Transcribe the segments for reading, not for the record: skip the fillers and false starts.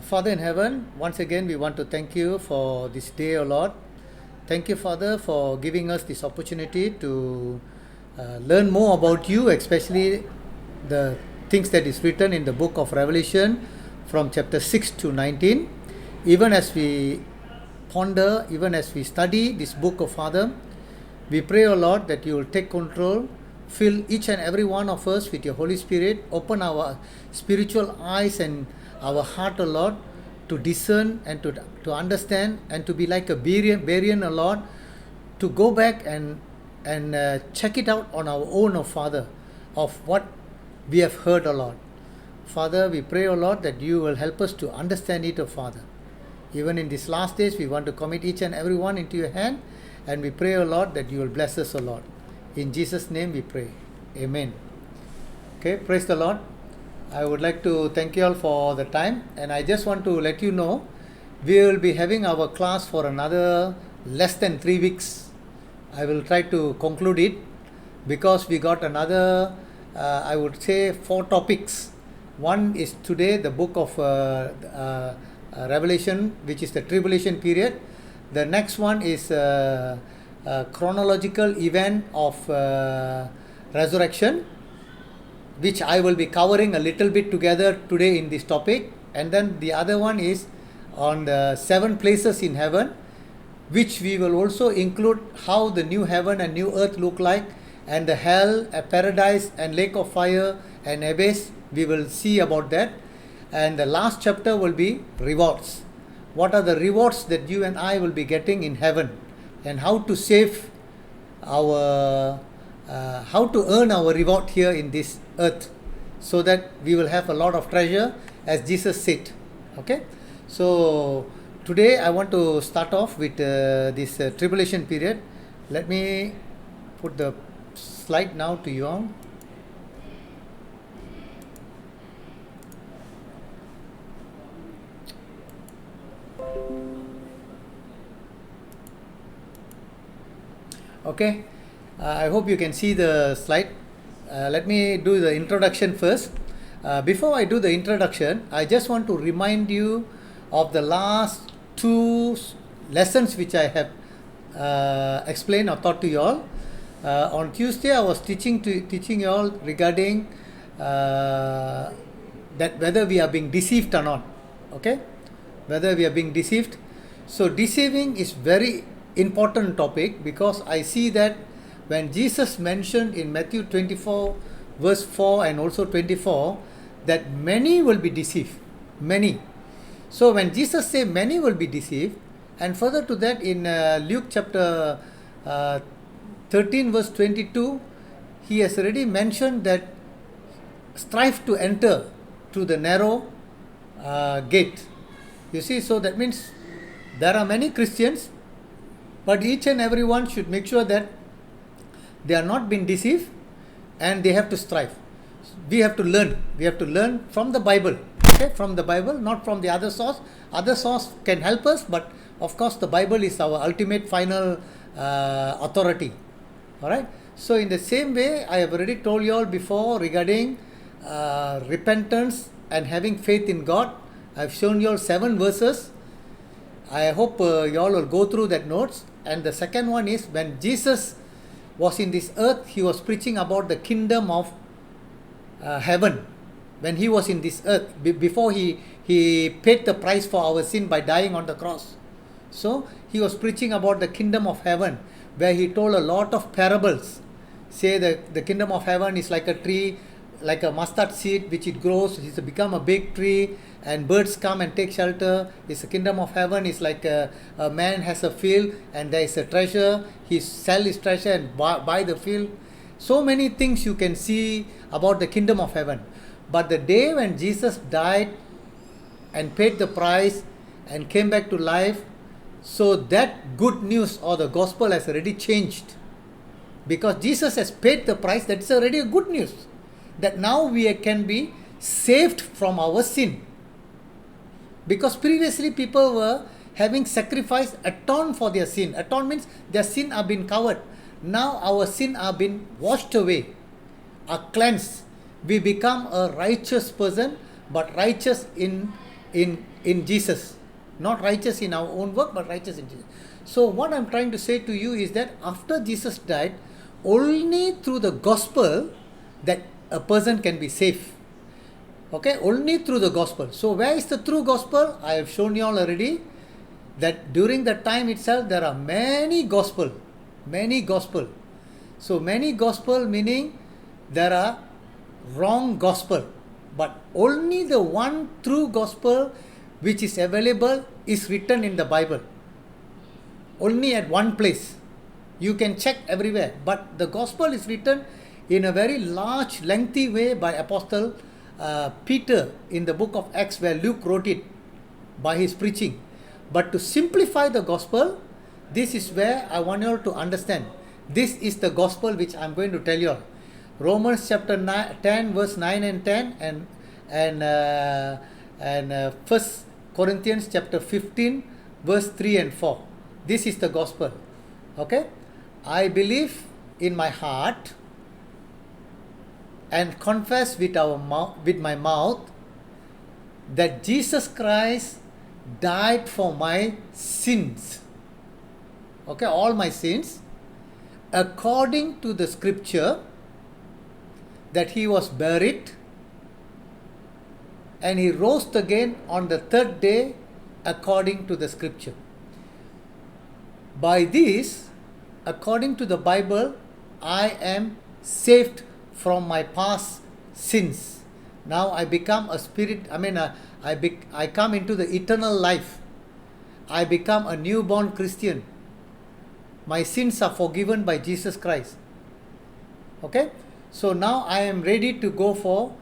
Father in heaven, once again we want to thank you for this day, O Lord. Thank you, Father, for giving us this opportunity to learn more about you, especially the things that is written in the book of Revelation from chapter 6 to 19. Even as we ponder, even as we study this book of Father, we pray, O Lord, that you will take control, fill each and every one of us with your Holy Spirit, open our spiritual eyes and our heart, O Lord, to discern and to understand and to be like a Berean, O Lord, to go back and check it out on our own, O Father, of what we have heard, O Lord. Father, we pray, O Lord, that you will help us to understand it, O Father. Even in these last days, we want to commit each and every one into your hand, and we pray, O Lord, that you will bless us, O Lord. In Jesus' name we pray. Amen. Okay, praise the Lord. I would like to thank you all for the time, and I just want to let you know we will be having our class for another less than 3 weeks. I will try to conclude it because we got another, I would say, 4 topics. One is today the book of Revelation, which is the tribulation period. The next one is chronological event of resurrection, which I will be covering a little bit together today in this topic. And then the other one is on the 7 places in heaven, which we will also include how the new heaven and new earth look like, and the hell, a paradise and lake of fire and abyss. We will see about that. And the last chapter will be rewards. What are the rewards that you and I will be getting in heaven, and how to save our how to earn our reward here in this earth, so that we will have a lot of treasure, as Jesus said. Okay, so today I want to start off with this tribulation period. Let me put the slide now to you all. Okay, I hope you can see the slide. Let me do the introduction first. Before I do the introduction, I just want to remind you of the last 2 lessons which I have explained or taught to you all. On Tuesday, I was teaching you all regarding that whether we are being deceived or not. Okay, whether we are being deceived. So deceiving is very important topic, because I see that when Jesus mentioned in Matthew 24 verse 4 and also 24 that many will be deceived, many. So when Jesus said many will be deceived, and further to that in Luke chapter 13 verse 22, he has already mentioned that strive to enter through the narrow gate. You see, so that means there are many Christians, but each and every one should make sure that they are not being deceived, and they have to strive. We have to learn. We have to learn from the Bible. Okay, from the Bible, not from the other source. Other source can help us, but of course the Bible is our ultimate final authority. All right. So in the same way, I have already told you all before regarding repentance and having faith in God. I've shown you all 7 verses. I hope you all will go through that notes. And the second one is, when Jesus was in this earth, he was preaching about the kingdom of heaven. When he was in this earth, before he paid the price for our sin by dying on the cross. So he was preaching about the kingdom of heaven, where he told a lot of parables. Say the kingdom of heaven is like a tree, like a mustard seed, which it grows, it's become a big tree, and birds come and take shelter. It's the kingdom of heaven is like a man has a field, and there is a treasure. He sell his treasure and buy the field. So many things you can see about the kingdom of heaven. But the day when Jesus died and paid the price and came back to life, so that good news or the gospel has already changed. Because Jesus has paid the price, that's already a good news. That now we can be saved from our sin. Because previously people were having sacrifice atone for their sin. Atone means their sin are been covered. Now our sin are been washed away, are cleansed. We become a righteous person, but righteous in in Jesus. Not righteous in our own work, but righteous in Jesus. So what I'm trying to say to you is that after Jesus died, only through the gospel that a person can be saved. Okay, only through the gospel. So where is the true gospel? I have shown you all already that during the time itself there are many gospel. So many gospel meaning there are wrong gospel, but only the one true gospel which is available is written in the Bible. Only at one place. You can check everywhere, but the gospel is written in a very large, lengthy way by Apostle Peter in the book of Acts, where Luke wrote it by his preaching. But to simplify the gospel, this is where I want you all to understand. This is the gospel which I'm going to tell you all. Romans chapter 10 verse 9 and 10 and 1 Corinthians chapter 15 verse 3 and 4. This is the gospel. Okay? I believe in my heart and confess with my mouth that Jesus Christ died for my sins. Okay, all my sins, according to the scripture, that he was buried and he rose again on the third day according to the scripture. By this, according to the Bible, I am saved from my past sins. Now I become a spirit, I come into the eternal life. I become a newborn Christian. My sins are forgiven by Jesus Christ. Okay? So now I am ready to go for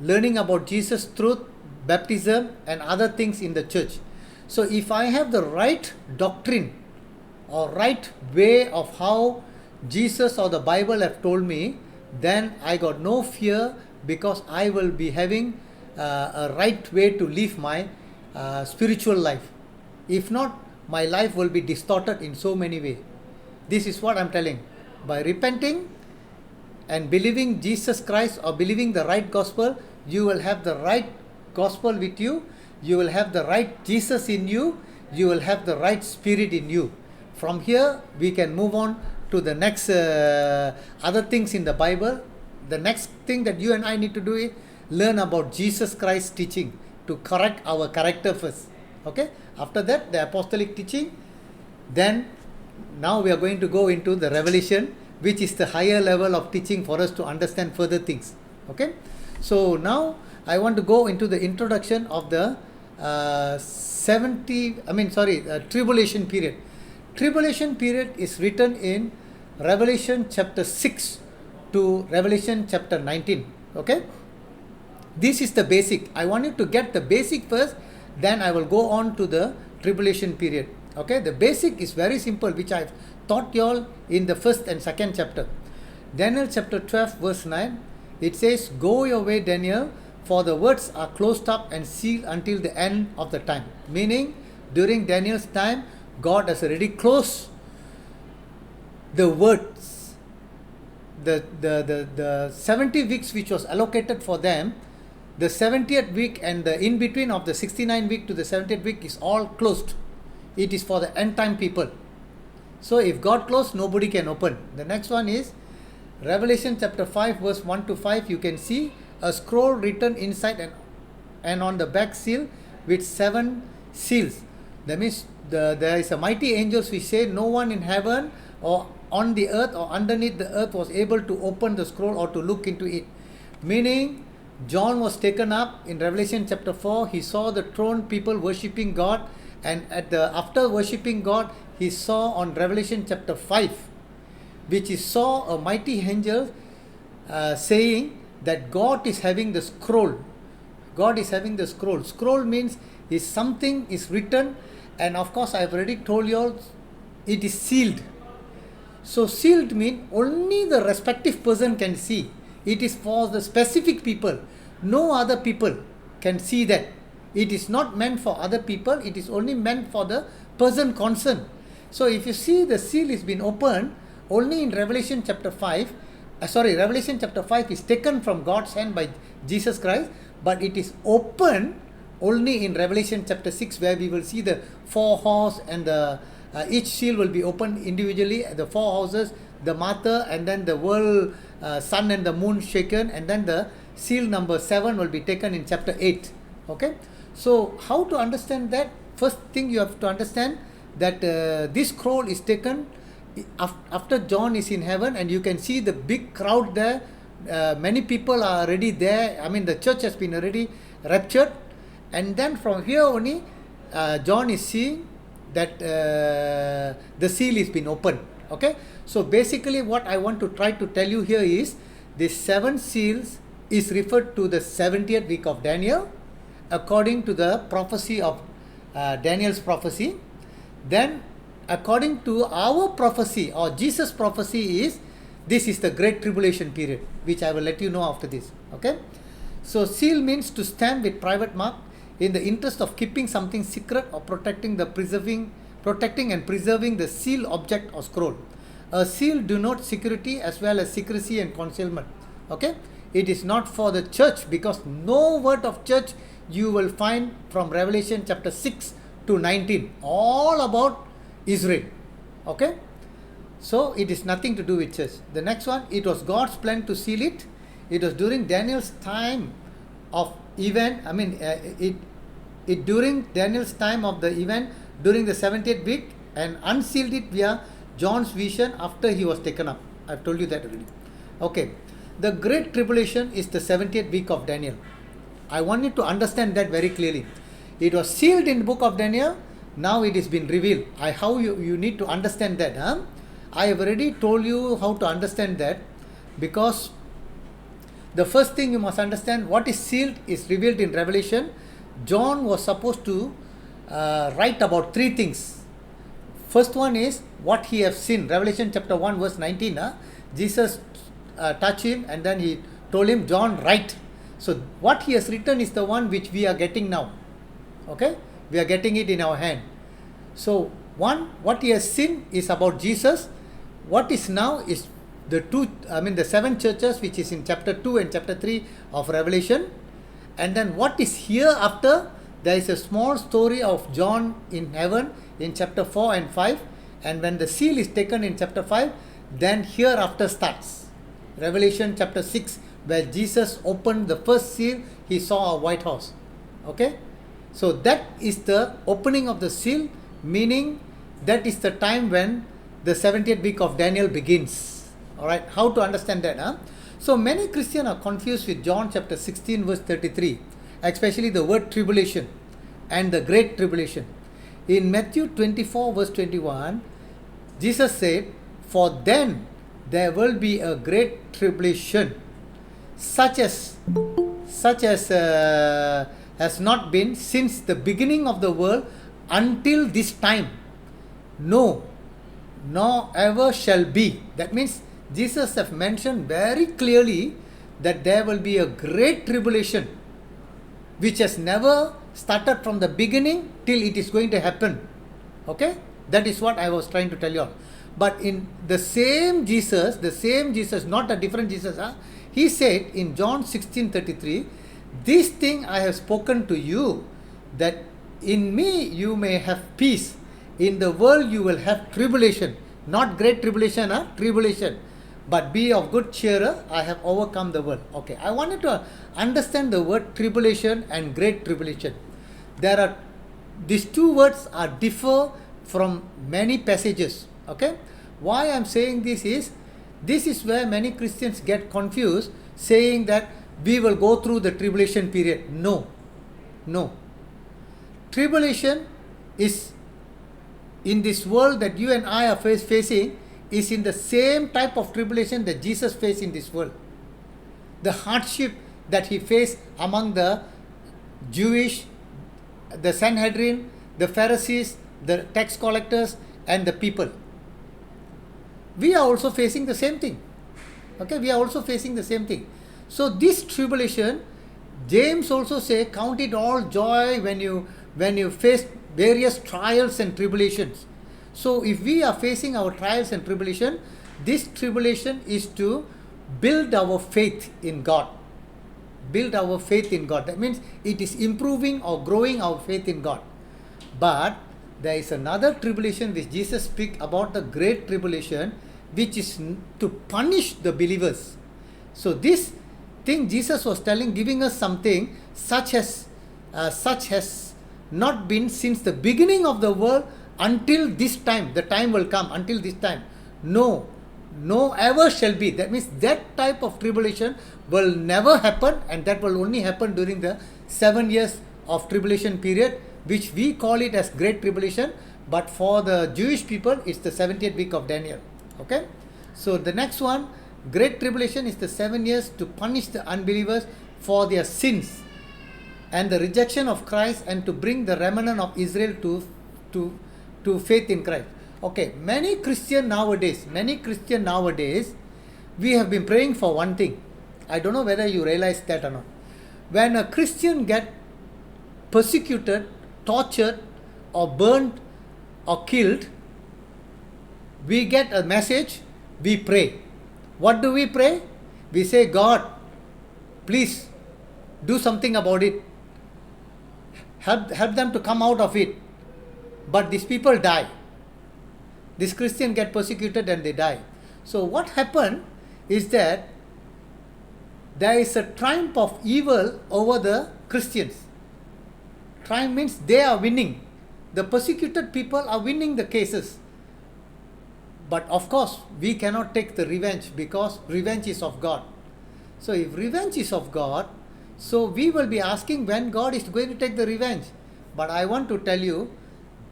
learning about Jesus' truth, baptism and other things in the church. So if I have the right doctrine or right way of how Jesus or the Bible have told me, then I got no fear, because I will be having a right way to live my spiritual life. If not, my life will be distorted in so many ways. This is what I'm telling. By repenting and believing Jesus Christ or believing the right gospel, you will have the right gospel with you. You will have the right Jesus in you. You will have the right spirit in you. From here, we can move on to the next other things in the Bible. The next thing that you and I need to do is learn about Jesus Christ's teaching to correct our character first. Okay? After that, the apostolic teaching. Then, now we are going to go into the revelation, which is the higher level of teaching for us to understand further things. Okay? So now I want to go into the introduction of the tribulation period. Tribulation period is written in Revelation chapter 6 to Revelation chapter 19. Okay? This is the basic. I want you to get the basic first, then I will go on to the tribulation period. Okay? The basic is very simple, which I've taught you all in the first and second chapter. Daniel chapter 12 verse 9, it says, "Go your way, Daniel, for the words are closed up and sealed until the end of the time." Meaning, during Daniel's time, God has already closed the words. The 70 weeks which was allocated for them, the 70th week and the in between of the 69th week to the 70th week is all closed. It is for the end time people. So if God closed, nobody can open. The next one is Revelation chapter 5 verse 1 to 5. You can see a scroll written inside and on the back seal with 7 seals. That means there is a mighty angels which say no one in heaven or on the earth or underneath the earth was able to open the scroll or to look into it. Meaning, John was taken up in Revelation chapter 4. He saw the throne, people worshipping God, and after worshipping God, he saw on Revelation chapter 5, which he saw a mighty angel saying that God is having the scroll. God is having the scroll. Scroll means is something is written, and of course I have already told you all, it is sealed. So sealed means only the respective person can see. It is for the specific people. No other people can see that. It is not meant for other people. It is only meant for the person concerned. So if you see the seal is been opened only in Revelation chapter 5. Revelation chapter 5 is taken from God's hand by Jesus Christ, but it is open only in Revelation chapter 6, where we will see the four horse and the each seal will be opened individually, the four houses, the martyr, and then the world, sun and the moon shaken, and then the seal number 7 will be taken in chapter 8. Okay, so how to understand that? First thing you have to understand that this scroll is taken after John is in heaven, and you can see the big crowd there. Many people are already there. I mean, the church has been already raptured, and then from here only John is seeing that the seal is been opened. Okay, so basically what I want to try to tell you here is the 7 seals is referred to the 70th week of Daniel according to the prophecy of Daniel's prophecy. Then according to our prophecy or Jesus' prophecy is this is the great tribulation period, which I will let you know after this. Okay, so seal means to stamp with private mark in the interest of keeping something secret or protecting and preserving the seal object or scroll. A seal denotes security as well as secrecy and concealment. Okay, it is not for the church, because no word of church you will find from Revelation chapter 6 to 19, all about Israel. Okay, so it is nothing to do with church. The next one, it was God's plan to seal it. It was during Daniel's time of event. I mean, it during Daniel's time of the event during the 70th week, and unsealed it via John's vision after he was taken up. I've told you that already. Okay, the great tribulation is the 70th week of Daniel. I want you to understand that very clearly. It was sealed in the book of Daniel. Now it is been revealed. How you need to understand that. I have already told you how to understand that, because the first thing you must understand, what is sealed is revealed in Revelation. John was supposed to write about 3 things. First one is what he has seen. Revelation chapter 1 verse 19. Jesus touched him, and then he told him, John, write. So what he has written is the one which we are getting now. Okay, we are getting it in our hand. So what he has seen is about Jesus. What is now is the 7 churches, which is in chapter 2 and chapter 3 of Revelation. And then what is hereafter, there is a small story of John in heaven in chapter 4 and 5. And when the seal is taken in chapter 5, then hereafter starts. Revelation chapter 6, where Jesus opened the first seal, he saw a white horse. Okay, so that is the opening of the seal, meaning that is the time when the 70th week of Daniel begins. Alright, how to understand that? So many Christians are confused with John chapter 16 verse 33, especially the word tribulation and the great tribulation. In Matthew 24 verse 21, Jesus said, for then there will be a great tribulation, such as has not been since the beginning of the world until this time, no, nor ever shall be. That means Jesus have mentioned very clearly that there will be a great tribulation, which has never started from the beginning till it is going to happen. Okay, that is what I was trying to tell you all. But in the same Jesus, not a different Jesus, he said in John 16:33, this thing I have spoken to you, that in me you may have peace. In the world you will have tribulation. Not great tribulation, tribulation. But be of good cheer, I have overcome the world. Okay, I wanted to understand the word tribulation and great tribulation. These 2 words are differ from many passages. Okay, why I am saying this is where many Christians get confused, saying that we will go through the tribulation period. No. Tribulation is in this world that you and I are facing, is in the same type of tribulation that Jesus faced in this world. The hardship that he faced among the Jewish, the Sanhedrin, the Pharisees, the tax collectors, and the people. We are also facing the same thing. Okay, we are also facing the same thing. So this tribulation, James also say, count it all joy when you face various trials and tribulations. So if we are facing our trials and tribulation, this tribulation is to build our faith in God. build our faith in God. That means it is improving or growing our faith in God. But there is another tribulation which Jesus speaks about, the great tribulation, which is to punish the believers. So this thing Jesus was telling, giving us something such has not been since the beginning of the world until this time. The time will come until this time. No ever shall be. That means that type of tribulation will never happen, and that will only happen during the 7 years of tribulation period, which we call it as great tribulation, but for the Jewish people it's the 70th week of Daniel. Okay, so the next one, great tribulation, is the 7 years to punish the unbelievers for their sins and the rejection of Christ, and to bring the remnant of Israel to faith in Christ. Okay, many Christian nowadays, we have been praying for one thing. I don't know whether you realize that or not. When a Christian get persecuted, tortured, or burned, or killed, we get a message, we pray. What do we pray? We say, God, please do something about it. Help them to come out of it. But these people die. This Christian get persecuted and they die. So what happened is that there is a triumph of evil over the Christians. Triumph means they are winning. The persecuted people are winning the cases. But of course, we cannot take the revenge, because revenge is of God. So if revenge is of God, so we will be asking when God is going to take the revenge. But I want to tell you,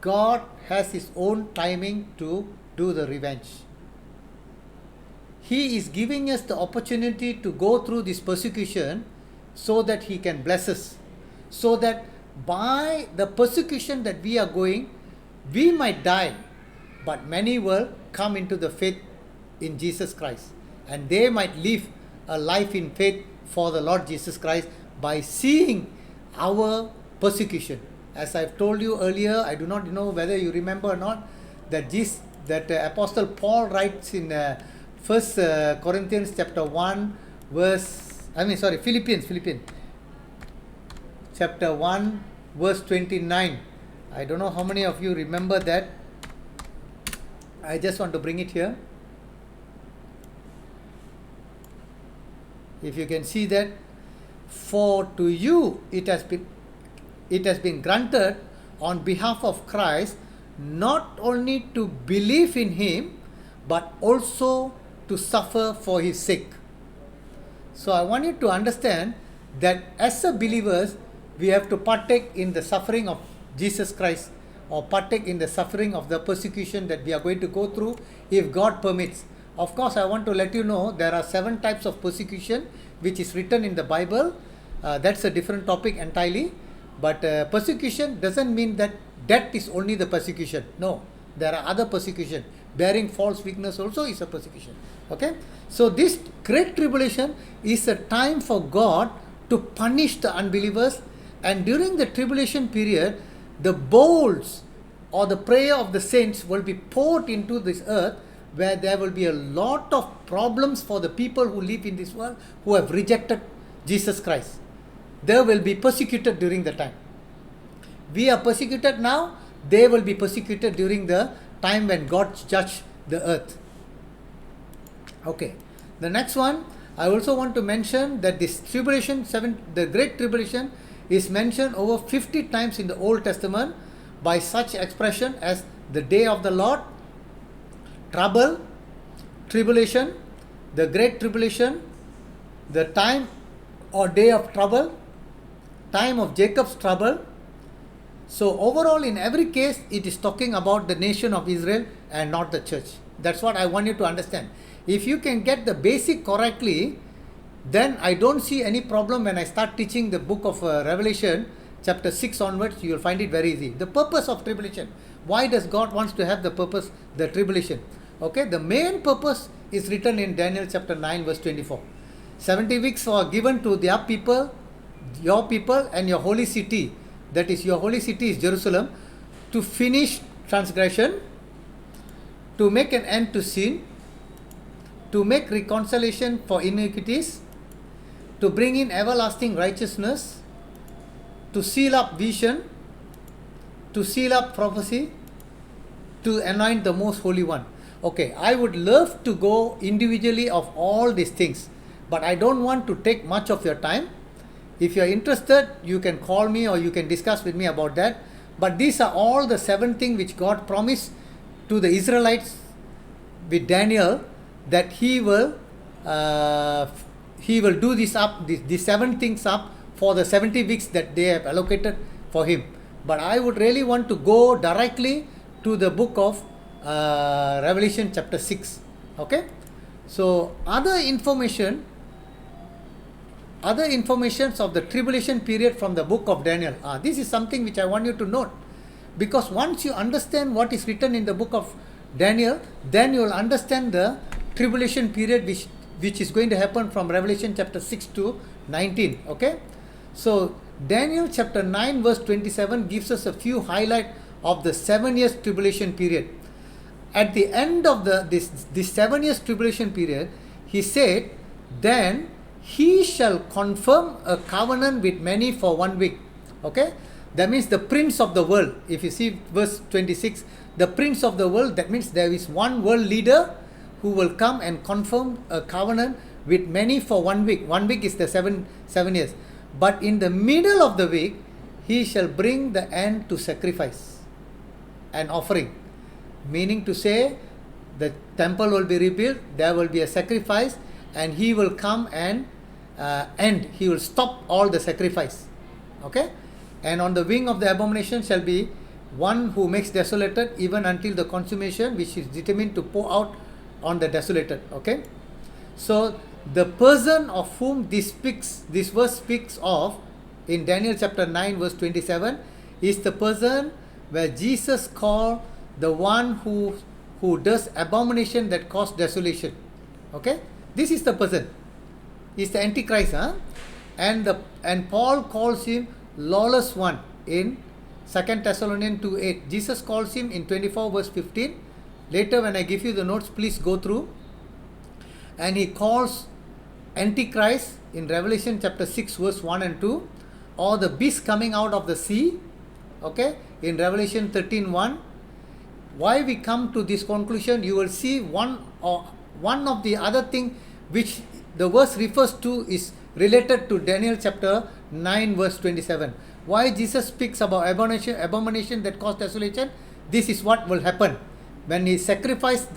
God has His own timing to do the revenge. He is giving us the opportunity to go through this persecution so that He can bless us. So that by the persecution that we are going, we might die, but many will come into the faith in Jesus Christ, and they might live a life in faith for the Lord Jesus Christ by seeing our persecution. As I've told you earlier, I do not know whether you remember or not, that Apostle Paul writes in Philippians chapter 1 verse 29. I don't know how many of you remember that. I just want to bring it here. If you can see that, for to you it has been granted on behalf of Christ not only to believe in Him, but also to suffer for His sake. So I want you to understand that as a believers, we have to partake in the suffering of Jesus Christ, or partake in the suffering of the persecution that we are going to go through, if God permits. Of course, I want to let you know there are 7 types of persecution which is written in the Bible. That's a different topic entirely. But persecution doesn't mean that death is only the persecution. No, there are other persecution. Bearing false witness also is a persecution. Okay, so this great tribulation is a time for God to punish the unbelievers, and during the tribulation period, the bowls or the prayer of the saints will be poured into this earth, where there will be a lot of problems for the people who live in this world who have rejected Jesus Christ. They will be persecuted during the time. We are persecuted now, they will be persecuted during the time when God judges the earth. Okay, the next one, I also want to mention that this tribulation, the great tribulation, is mentioned over 50 times in the Old Testament by such expression as the day of the Lord, trouble, tribulation, the great tribulation, the time or day of trouble, time of Jacob's trouble. So overall, in every case, it is talking about the nation of Israel and not the church. That's what I want you to understand. If you can get the basic correctly, then I don't see any problem when I start teaching the book of Revelation, chapter 6 onwards. You will find it very easy. The purpose of tribulation. Why does God wants to have the purpose, the tribulation? Okay, the main purpose is written in Daniel chapter 9 verse 24. 70 weeks are given to their people, your people, and your holy city. That is, your holy city is Jerusalem, to finish transgression, to make an end to sin, to make reconciliation for iniquities, to bring in everlasting righteousness, to seal up vision, to seal up prophecy, to anoint the most holy one. Okay, I would love to go individually of all these things, but I don't want to take much of your time. If you are interested, you can call me or you can discuss with me about that. But these are all the 7 things which God promised to the Israelites with Daniel, that he will do these 7 things up for the 70 weeks that they have allocated for him. But I would really want to go directly to the book of Revelation chapter 6. Okay, so other informations of the tribulation period from the book of Daniel. This is something which I want you to note, because once you understand what is written in the book of Daniel, then you will understand the tribulation period which is going to happen from Revelation chapter 6 to 19. Okay, so Daniel chapter 9 verse 27 gives us a few highlights of the 7 years tribulation period. At the end of this 7 years tribulation period, he said, then he shall confirm a covenant with many for 1 week. Okay, that means the prince of the world. If you see verse 26, the prince of the world, that means there is one world leader who will come and confirm a covenant with many for 1 week. 1 week is the seven years. But in the middle of the week, he shall bring the end to sacrifice and offering. Meaning to say, the temple will be rebuilt, there will be a sacrifice, and he will come and he will stop all the sacrifice. Okay, and on the wing of the abomination shall be one who makes desolated, even until the consummation, which is determined to pour out on the desolated. Okay, so the person of whom this verse speaks of in Daniel chapter 9 verse 27 is the person where Jesus called the one who does abomination that cause desolation. Okay, this is the person. Is the Antichrist, and Paul calls him lawless one in 2 Thessalonians 2:8. Jesus calls him in 24 verse 15. Later when I give you the notes, please go through. And he calls Antichrist in Revelation chapter 6 verse 1 and 2, or the beast coming out of the sea. Okay, in Revelation 13:1. Why we come to this conclusion, you will see one of the other thing which the verse refers to is related to Daniel chapter 9 verse 27. Why Jesus speaks about abomination that cause desolation? This is what will happen when he sacrifice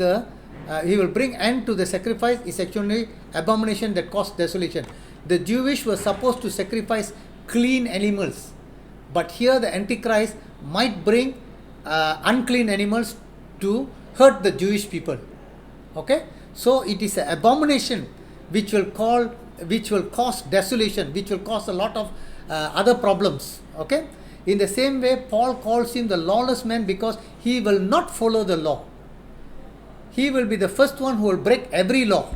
he will bring end to the sacrifice. Is actually abomination that cause desolation. The Jewish were supposed to sacrifice clean animals, but here the Antichrist might bring unclean animals to hurt the Jewish people. Okay, so it is an abomination which will cause desolation, which will cause a lot of other problems. Okay, in the same way, Paul calls him the lawless man because he will not follow the law. He will be the first one who will break every law.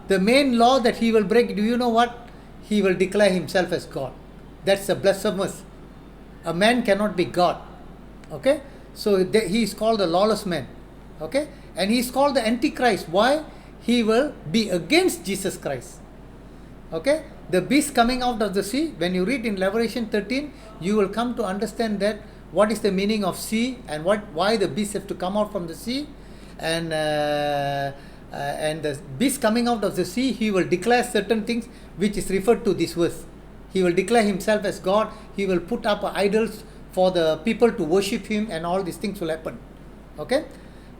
The main law that he will break, do you know what? He will declare himself as God. That's a blasphemous. A man cannot be God. Okay, so he is called the lawless man. Okay, and he is called the Antichrist. Why? He will be against Jesus Christ. Okay, the beast coming out of the sea, when you read in Revelation 13, you will come to understand that what is the meaning of sea and why the beast have to come out from the sea. And the beast coming out of the sea, he will declare certain things which is referred to this verse. He will declare himself as God. He will put up idols for the people to worship him, and all these things will happen. Okay,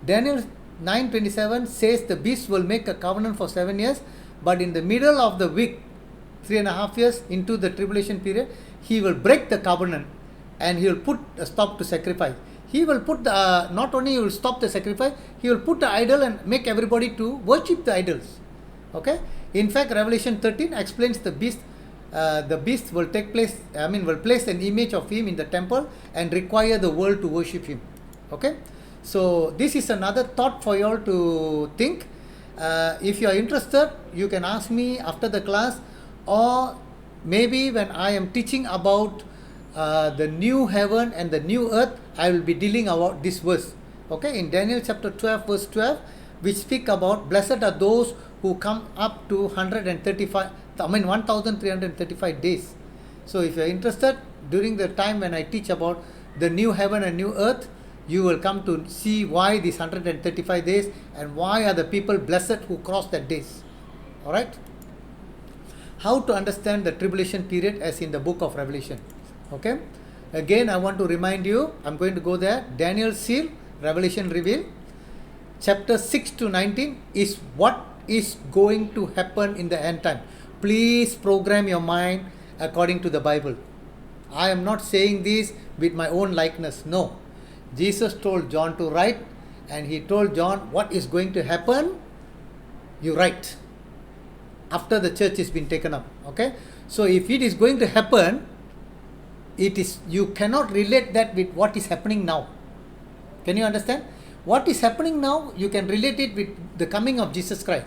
Daniel 9:27 says the beast will make a covenant for 7 years, but in the middle of the week, 3.5 years into the tribulation period, he will break the covenant and he will put a stop to sacrifice. He will put not only he will stop the sacrifice, he will put the idol and make everybody to worship the idols. Okay, in fact, Revelation 13 explains the beast. The beast will will place an image of him in the temple and require the world to worship him. Okay, so this is another thought for you all to think. If you are interested, you can ask me after the class, or maybe when I am teaching about the new heaven and the new earth, I will be dealing about this verse. Okay, in Daniel chapter 12 verse 12, we speak about blessed are those who come up to 135 1335 days. So if you're interested, during the time when I teach about the new heaven and new earth, you will come to see why these 135 days and why are the people blessed who cross that days. Alright? How to understand the tribulation period as in the book of Revelation. Okay? Again, I want to remind you, I'm going to go there. Daniel seal, Revelation reveal. Chapter 6 to 19 is what is going to happen in the end time. Please program your mind according to the Bible. I am not saying this with my own likeness. No. Jesus told John to write, and he told John what is going to happen. You write after the church has been taken up. Okay? So if it is going to happen, it is, you cannot relate that with what is happening now. Can you understand? What is happening now, you can relate it with the coming of Jesus Christ.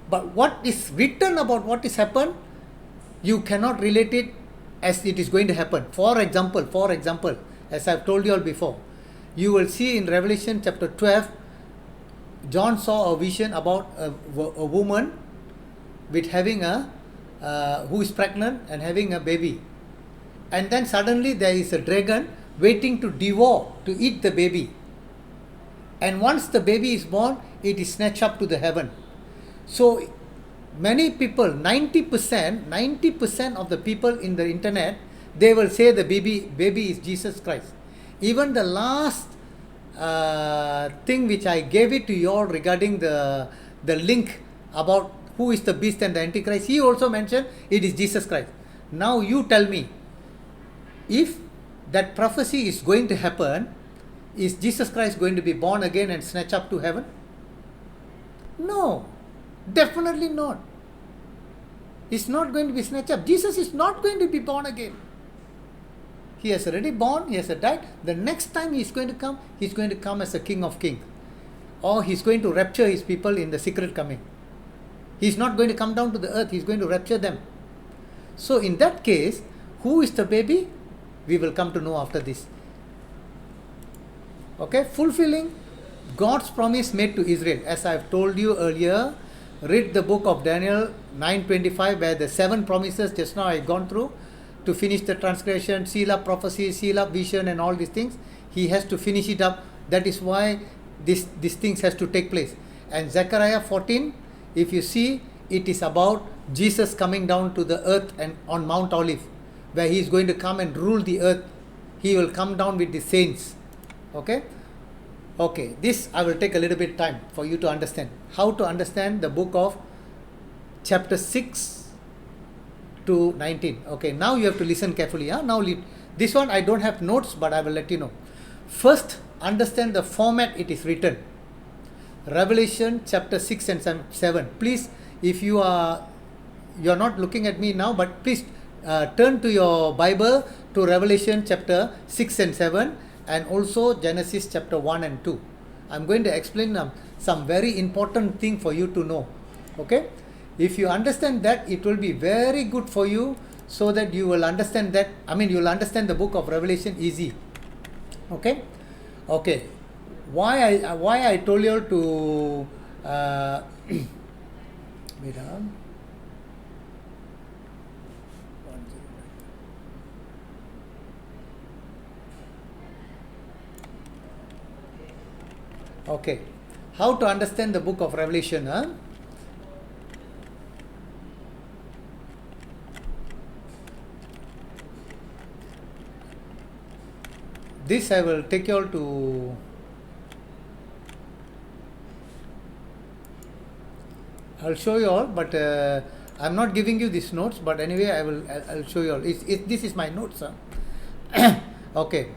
But what is written about what is happened, you cannot relate it as it is going to happen. For example, as I've told you all before, you will see in Revelation chapter 12, John saw a vision about a woman with having who is pregnant and having a baby. And then suddenly there is a dragon waiting to devour, to eat the baby. And once the baby is born, it is snatched up to the heaven. So many people, 90% of the people in the internet, they will say the baby is Jesus Christ. Even the last thing which I gave it to you all regarding the link about who is the beast and the Antichrist, he also mentioned it is Jesus Christ. Now you tell me, if that prophecy is going to happen, is Jesus Christ going to be born again and snatched up to heaven? No, definitely not. He's not going to be snatched up. Jesus is not going to be born again. He has already born, he has died. The next time he's going to come as a King of Kings. Or he's going to rapture his people in the secret coming. He's not going to come down to the earth, he's going to rapture them. So in that case, who is the baby? We will come to know after this. Okay, fulfilling God's promise made to Israel. As I have told you earlier, read the book of Daniel 9:25, where the 7 promises just now I have gone through to finish the transgression, seal up prophecy, seal up vision and all these things. He has to finish it up. That is why these things has to take place. And Zechariah 14, if you see, it is about Jesus coming down to the earth and on Mount Olive, where he is going to come and rule the earth. He will come down with the saints. Okay, this I will take a little bit time for you to understand. How to understand the book of chapter 6 to 19. Okay, now you have to listen carefully. Now this one I don't have notes, but I will let you know. First, understand the format it is written. Revelation chapter 6 and 7. Please, if you are not looking at me now, but please turn to your Bible to Revelation chapter 6 and 7. And also Genesis chapter 1 and 2. I'm going to explain some very important thing for you to know. Okay? If you understand that, it will be very good for you, so that you will understand that, you will understand the book of Revelation easy. Okay? Okay. Why I told you to wait on. Okay, how to understand the book of Revelation? This I will take you all to I'll show you all, but I'm not giving you these notes, but anyway I'll show you all. This is my notes. Okay.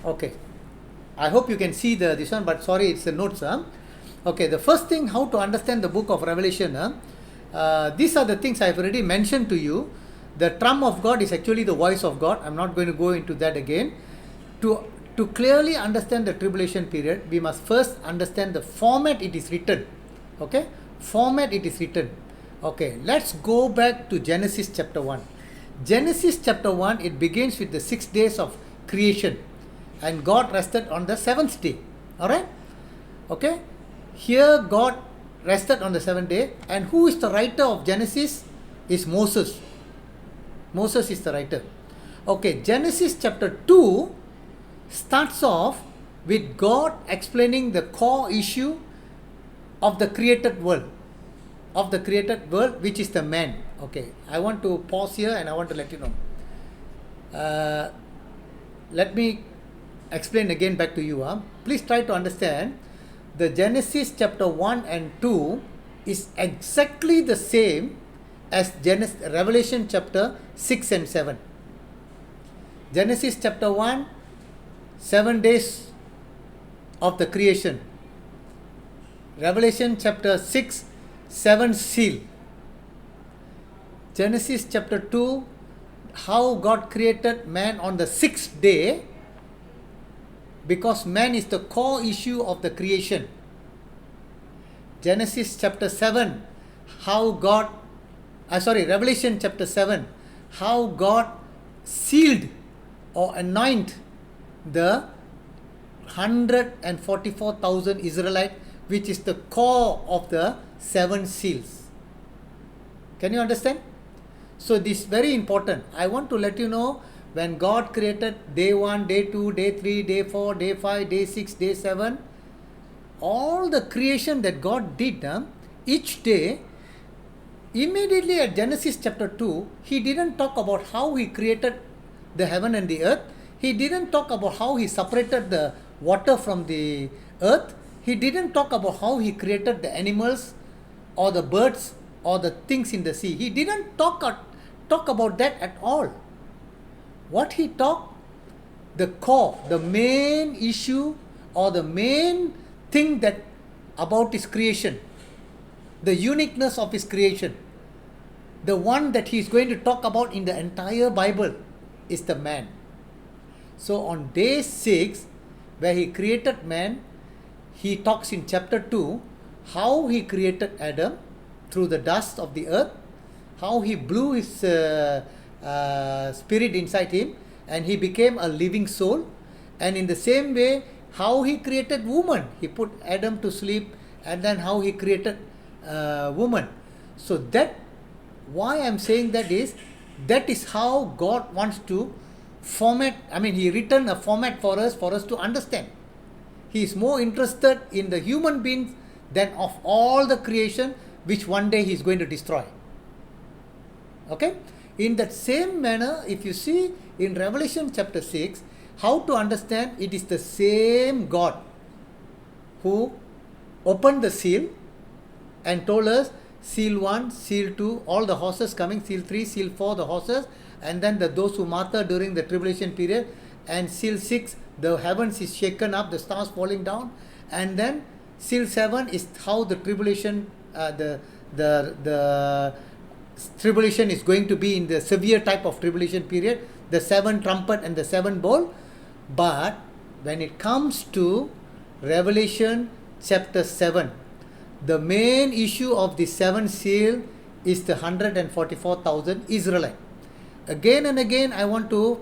Okay, I hope you can see this one, but sorry, it's the notes. Okay, the first thing, how to understand the book of Revelation. These are the things I've already mentioned to you. The trump of God is actually the voice of God. I'm not going to go into that again. To clearly understand the tribulation period, we must first understand the format it is written. Okay, format it is written. Okay, let's go back to Genesis chapter 1. Genesis chapter 1, it begins with the 6 days of creation. And God rested on the 7th day. Alright? Okay? Here God rested on the seventh day, and who is the writer of Genesis? Is Moses. Moses is the writer. Okay, Genesis chapter 2 starts off with God explaining the core issue of the created world. Which is the man. Okay, I want to pause here and I want to let you know. Let me explain again back to you. Please try to understand. The Genesis chapter 1 and 2 is exactly the same as Revelation chapter 6 and 7. Genesis chapter 1, 7 days of the creation. Revelation chapter 6, 7 seal. Genesis chapter 2, how God created man on the 6th day, because man is the core issue of the creation. Genesis chapter 7, Revelation chapter 7, how God sealed or anoint the 144,000 Israelites, which is the core of the 7 seals. Can you understand? So this is very important. I want to let you know, when God created day 1, day 2, day 3, day 4, day 5, day 6, day 7, all the creation that God did, each day, immediately at Genesis chapter 2, He didn't talk about how He created the heaven and the earth. He didn't talk about how He separated the water from the earth. He didn't talk about how He created the animals or the birds or the things in the sea. He didn't talk about that at all. What He talked, the core, the main issue or the main thing that about His creation, the uniqueness of His creation, the one that He is going to talk about in the entire Bible is the man. So on day 6, where He created man, He talks in chapter 2 how He created Adam through the dust of the earth, how He blew His spirit inside him and he became a living soul. And in the same way, how He created woman. He put Adam to sleep, and then how He created woman. So that, why I'm saying that is how God wants to format. He written a format for us to understand. He is more interested in the human beings than of all the creation which one day He is going to destroy. Okay? In that same manner, if you see in Revelation chapter 6, how to understand, it is the same God who opened the seal and told us, seal 1, seal 2, all the horses coming, seal 3, seal 4, the horses, and then those who martyr during the tribulation period, and seal 6, the heavens is shaken up, the stars falling down, and then seal 7 is how the tribulation, the tribulation is going to be in the severe type of tribulation period, the 7 trumpet and the 7 bowl. But when it comes to Revelation chapter 7, the main issue of the 7 seal is the 144,000 Israelites. Again and again, I want to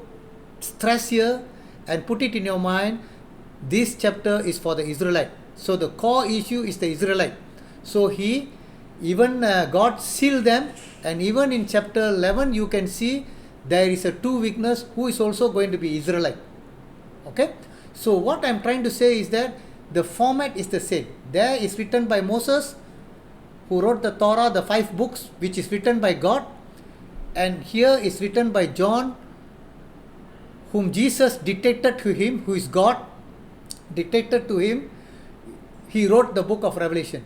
stress here and put it in your mind, this chapter is for the Israelite. So the core issue is the Israelite. So God sealed them, and even in chapter 11 you can see there is a 2 witness who is also going to be Israelite. Okay, so what I'm trying to say is that the format is the same. There is written by Moses, who wrote the Torah, the 5 books, which is written by God, and here is written by John, whom Jesus dictated to him, who is God, dictated to him. He wrote the book of Revelation.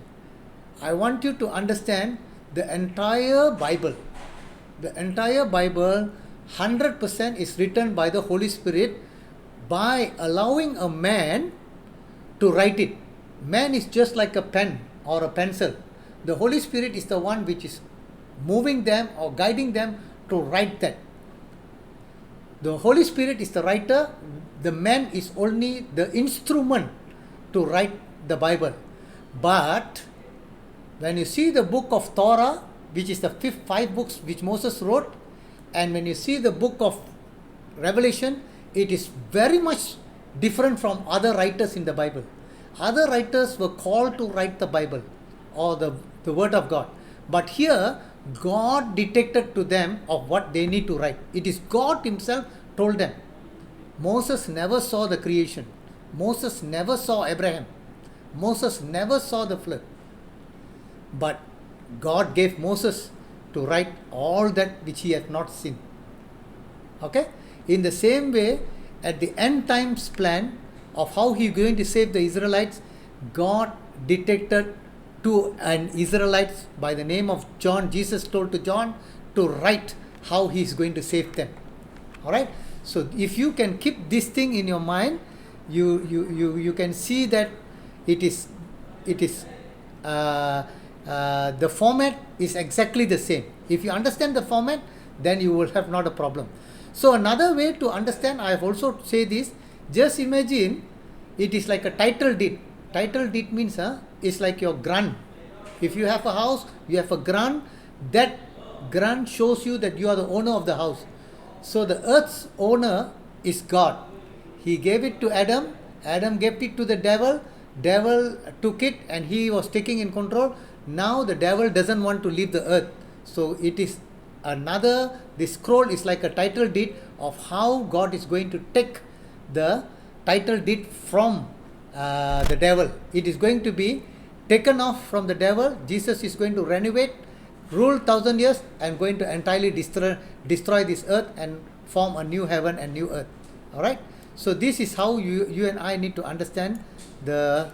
I want you to understand the entire Bible. The entire Bible, 100% is written by the Holy Spirit, by allowing a man to write it. Man is just like a pen or a pencil. The Holy Spirit is the one which is moving them or guiding them to write that. The Holy Spirit is the writer. The man is only the instrument to write the Bible. But when you see the book of Torah, which is the 5 books which Moses wrote, and when you see the book of Revelation, it is very much different from other writers in the Bible. Other writers were called to write the Bible or the Word of God. But here, God dictated to them of what they need to write. It is God Himself told them. Moses never saw the creation. Moses never saw Abraham. Moses never saw the flood. But God gave Moses to write all that which he had not seen. Okay? In the same way, at the end times plan of how He is going to save the Israelites, God dictated to an Israelites by the name of John. Jesus told to John to write how He is going to save them. Alright? So if you can keep this thing in your mind, you can see that it is the format is exactly the same. If you understand the format, then you will have not a problem. So another way to understand, I have also say this, just imagine it is like a title deed. Title deed means it's like your grant. If you have a house, you have a grant. That grant shows you that you are the owner of the house. So the earth's owner is God. He gave it to Adam. Adam gave it to the devil. Devil took it and he was taking in control. Now the devil doesn't want to leave the earth. So it is another, the scroll is like a title deed of how God is going to take the title deed from the devil. It is going to be taken off from the devil. Jesus is going to renovate, rule 1,000 years and going to entirely destroy this earth and form a new heaven and new earth. Alright? So this is how you and I need to understand the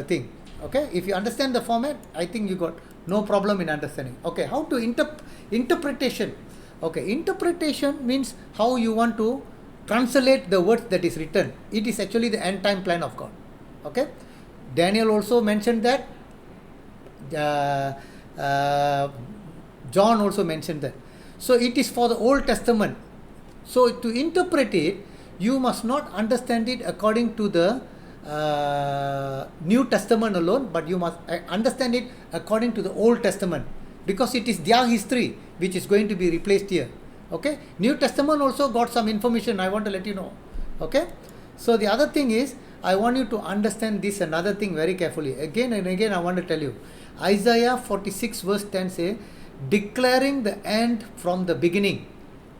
thing. Okay? If you understand the format, I think you got no problem in understanding. Okay, how to interpretation. Okay, interpretation means how you want to translate the words that is written. It is actually the end time plan of God. Okay, Daniel also mentioned that. John also mentioned that. So it is for the Old Testament. So to interpret it, you must not understand it according to the New Testament alone, but you must understand it according to the Old Testament, because it is their history which is going to be replaced here. Okay, New Testament also got some information I want to let you know. Okay, so the other thing is, I want you to understand this another thing very carefully. Again and again I want to tell you, Isaiah 46 verse 10 say, declaring the end from the beginning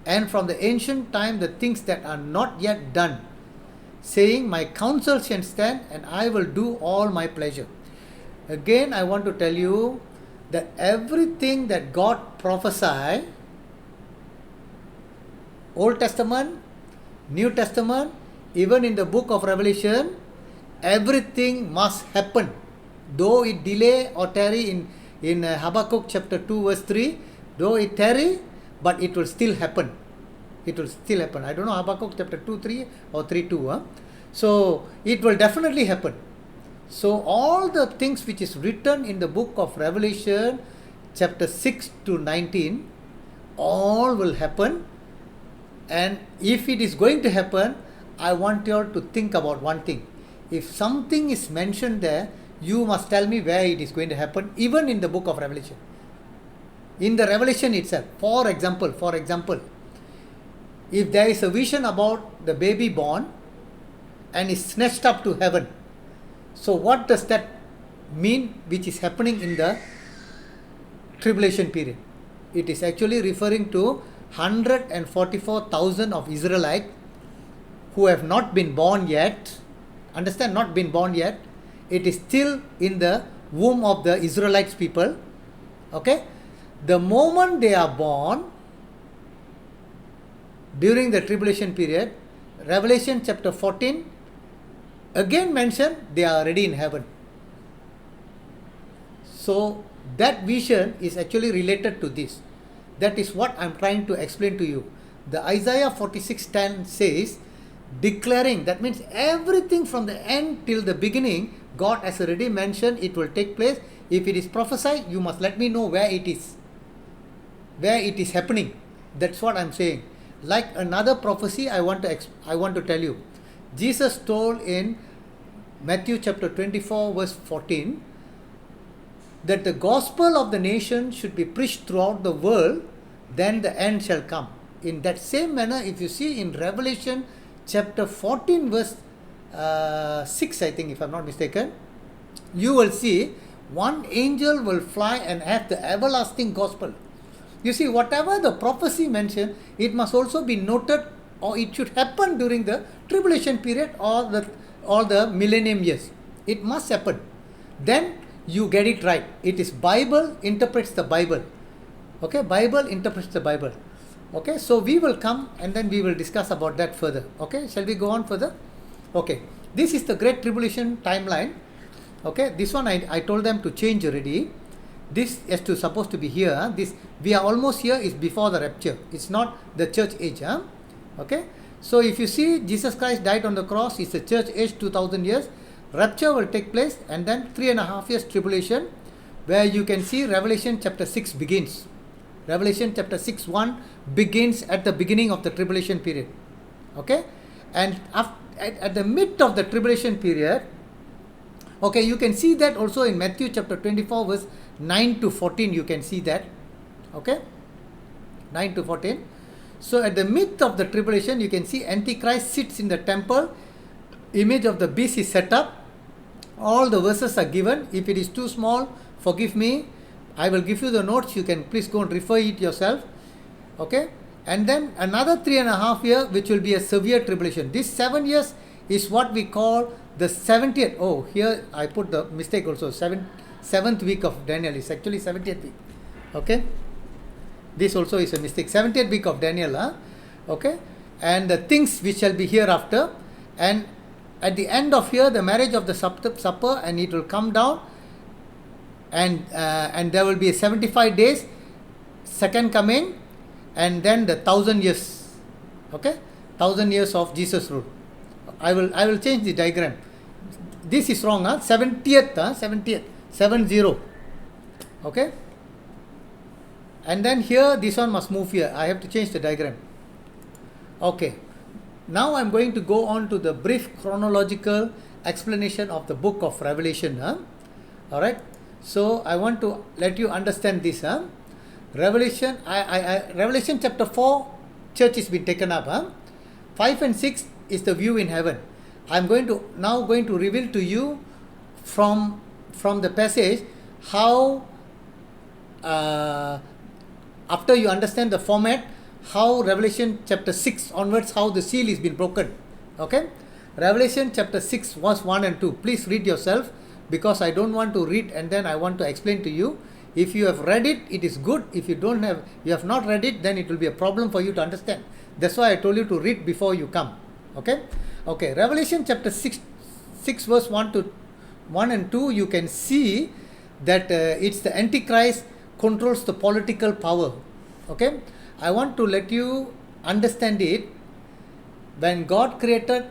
and from the ancient time the things that are not yet done, saying, my counsel shall stand and I will do all my pleasure. Again, I want to tell you that everything that God prophesied, Old Testament, New Testament, even in the book of Revelation, everything must happen. Though it delay or tarry in Habakkuk chapter 2 verse 3, though it tarry, but it will still happen. It will still happen. I don't know Habakkuk chapter 2, 3 or 3, 2. So it will definitely happen. So all the things which is written in the book of Revelation chapter 6 to 19, all will happen. And if it is going to happen, I want you all to think about one thing. If something is mentioned there, you must tell me where it is going to happen, even in the book of Revelation. In the Revelation itself, for example, if there is a vision about the baby born and is snatched up to heaven, so what does that mean which is happening in the tribulation period? It is actually referring to 144,000 of Israelites who have not been born yet. Understand, not been born yet. It is still in the womb of the Israelites people. Okay? The moment they are born, during the tribulation period, Revelation chapter 14 again mentioned they are already in heaven. So that vision is actually related to this. That is what I am trying to explain to you. The Isaiah 46:10 says, declaring, that means everything from the end till the beginning, God has already mentioned it will take place. If it is prophesied, you must let me know where it is happening. That's what I am saying. Like another prophecy, I want to tell you. Jesus told in Matthew chapter 24 verse 14 that the gospel of the nation should be preached throughout the world, then the end shall come. In that same manner, if you see in Revelation chapter 14 verse 6, I think, if I'm not mistaken, you will see one angel will fly and have the everlasting gospel. You see, whatever the prophecy mentioned, it must also be noted, or it should happen during the tribulation period or the millennium years. It must happen. Then you get it right. It is Bible interprets the Bible. Okay, Bible interprets the Bible. Okay, so we will come and then we will discuss about that further. Okay, shall we go on further? Okay, this is the Great Tribulation timeline. Okay, this one I told them to change already. This is supposed to be here. This we are almost here is before the rapture. It's not the church age. Okay, so if you see Jesus Christ died on the cross, it's the church age 2000 years. Rapture will take place, and then 3.5 years tribulation, where you can see Revelation chapter 6 begins. Revelation chapter 6:1 begins at the beginning of the tribulation period. Okay, and at the mid of the tribulation period, okay, you can see that also in Matthew chapter 24 verse 9 to 14, you can see that. Okay, 9 to 14. So at the mid of the tribulation, you can see Antichrist sits in the temple, image of the beast is set up, all the verses are given. If it is too small, forgive me, I will give you the notes, you can please go and refer it yourself. Okay, and then another 3.5 years, which will be a severe tribulation. This 7 years is what we call the 70th. Oh, here I put the mistake also. Seventh week of Daniel is actually 70th week. Okay, this also is a mistake. 70th week of Daniel. Okay, and the things which shall be hereafter, and at the end of here, the marriage of the supper, and it will come down, and there will be 75 days, second coming, and then the 1,000 years. Okay, 1,000 years of Jesus rule. I will change the diagram. This is wrong. 70th, 70. Okay, and then here this one must move here. I have to change the diagram. Okay, now I'm going to go on to the brief chronological explanation of the book of Revelation. All right, so I want to let you understand this. Revelation, Revelation chapter 4, church has been taken up. 5 and 6 is the view in heaven. I'm going to reveal to you from the passage how, after you understand the format, how Revelation chapter 6 onwards, how the seal is been broken. Okay, Revelation chapter 6 verse 1 and 2. Please read yourself, because I don't want to read and then I want to explain to you. If you have read it, it is good. If you have not read it, then it will be a problem for you to understand. That's why I told you to read before you come. Okay, Revelation chapter 6 verse 1 and 2, you can see that it's the Antichrist controls the political power. Okay, I want to let you understand it. When God created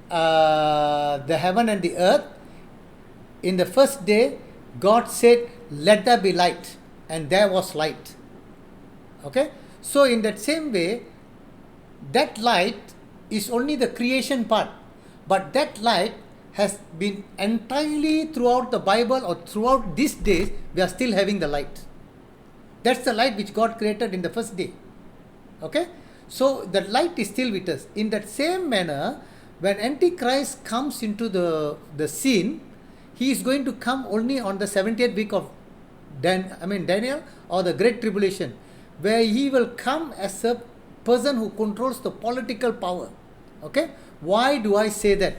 the heaven and the earth, in the first day, God said, "Let there be light," and there was light. Okay, so in that same way, that light is only the creation part, but that light has been entirely throughout the Bible, or throughout these days, we are still having the light. That's the light which God created in the first day. Okay, so the light is still with us. In that same manner, when Antichrist comes into the scene, he is going to come only on the 70th week of Daniel, or the Great Tribulation, where he will come as a person who controls the political power. Okay, why do I say that?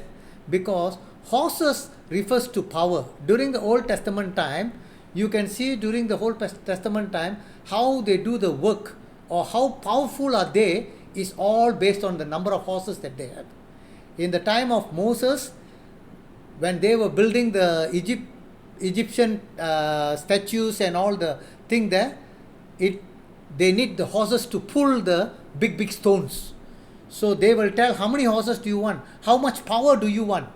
Because horses refers to power. During the Old Testament time, you can see during the Old Testament time how they do the work, or how powerful are they, is all based on the number of horses that they have. In the time of Moses, when they were building the Egyptian statues and all the thing there, they need the horses to pull the big stones. So they will tell, how many horses do you want? How much power do you want?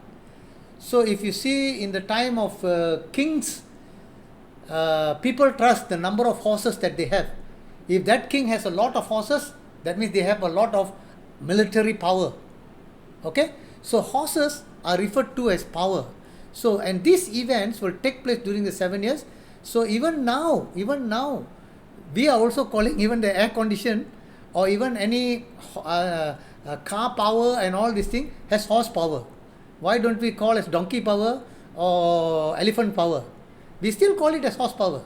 So if you see in the time of kings, people trust the number of horses that they have. If that king has a lot of horses, that means they have a lot of military power. Okay, so horses are referred to as power. So, and these events will take place during the 7 years. So even now, we are also calling even the air condition, or even any car power and all these things has horsepower. Why don't we call it donkey power or elephant power? We still call it as horsepower.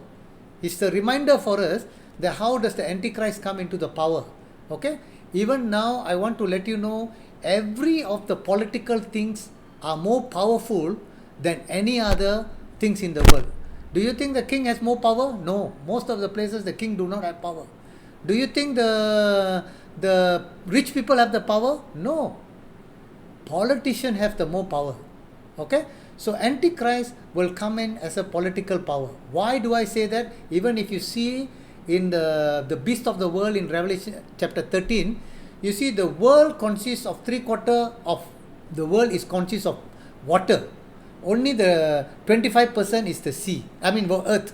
It's a reminder for us that how does the Antichrist come into the power. Okay? Even now, I want to let you know, every of the political things are more powerful than any other things in the world. Do you think the king has more power? No. Most of the places the king do not have power. Do you think the rich people have the power? No. Politicians have the more power. Okay? So Antichrist will come in as a political power. Why do I say that? Even if you see in the beast of the world in Revelation chapter 13, you see the world consists of 3/4 of the world is consists of water. Only the 25% is the sea. I mean earth.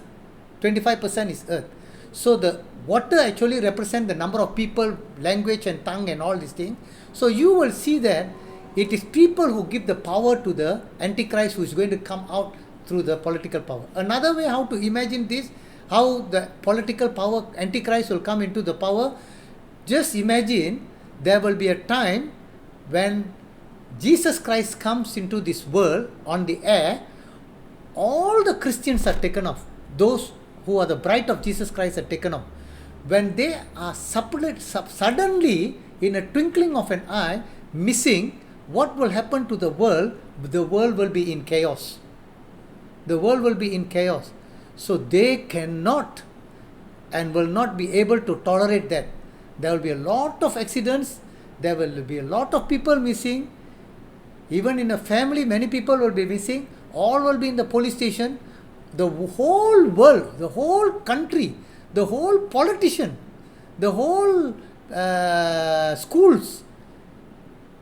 25% is earth. So the water actually represents the number of people, language and tongue and all these things. So you will see that it is people who give the power to the Antichrist, who is going to come out through the political power. Another way how to imagine this, how the political power, Antichrist will come into the power. Just imagine there will be a time when Jesus Christ comes into this world on the air. All the Christians are taken off. Those who are the bride of Jesus Christ are taken off. When they are suddenly, in a twinkling of an eye, missing, what will happen to the world? The world will be in chaos. The world will be in chaos. So they cannot and will not be able to tolerate that. There will be a lot of accidents. There will be a lot of people missing. Even in a family, many people will be missing. All will be in the police station. The whole world, the whole country, the whole politician, the whole schools,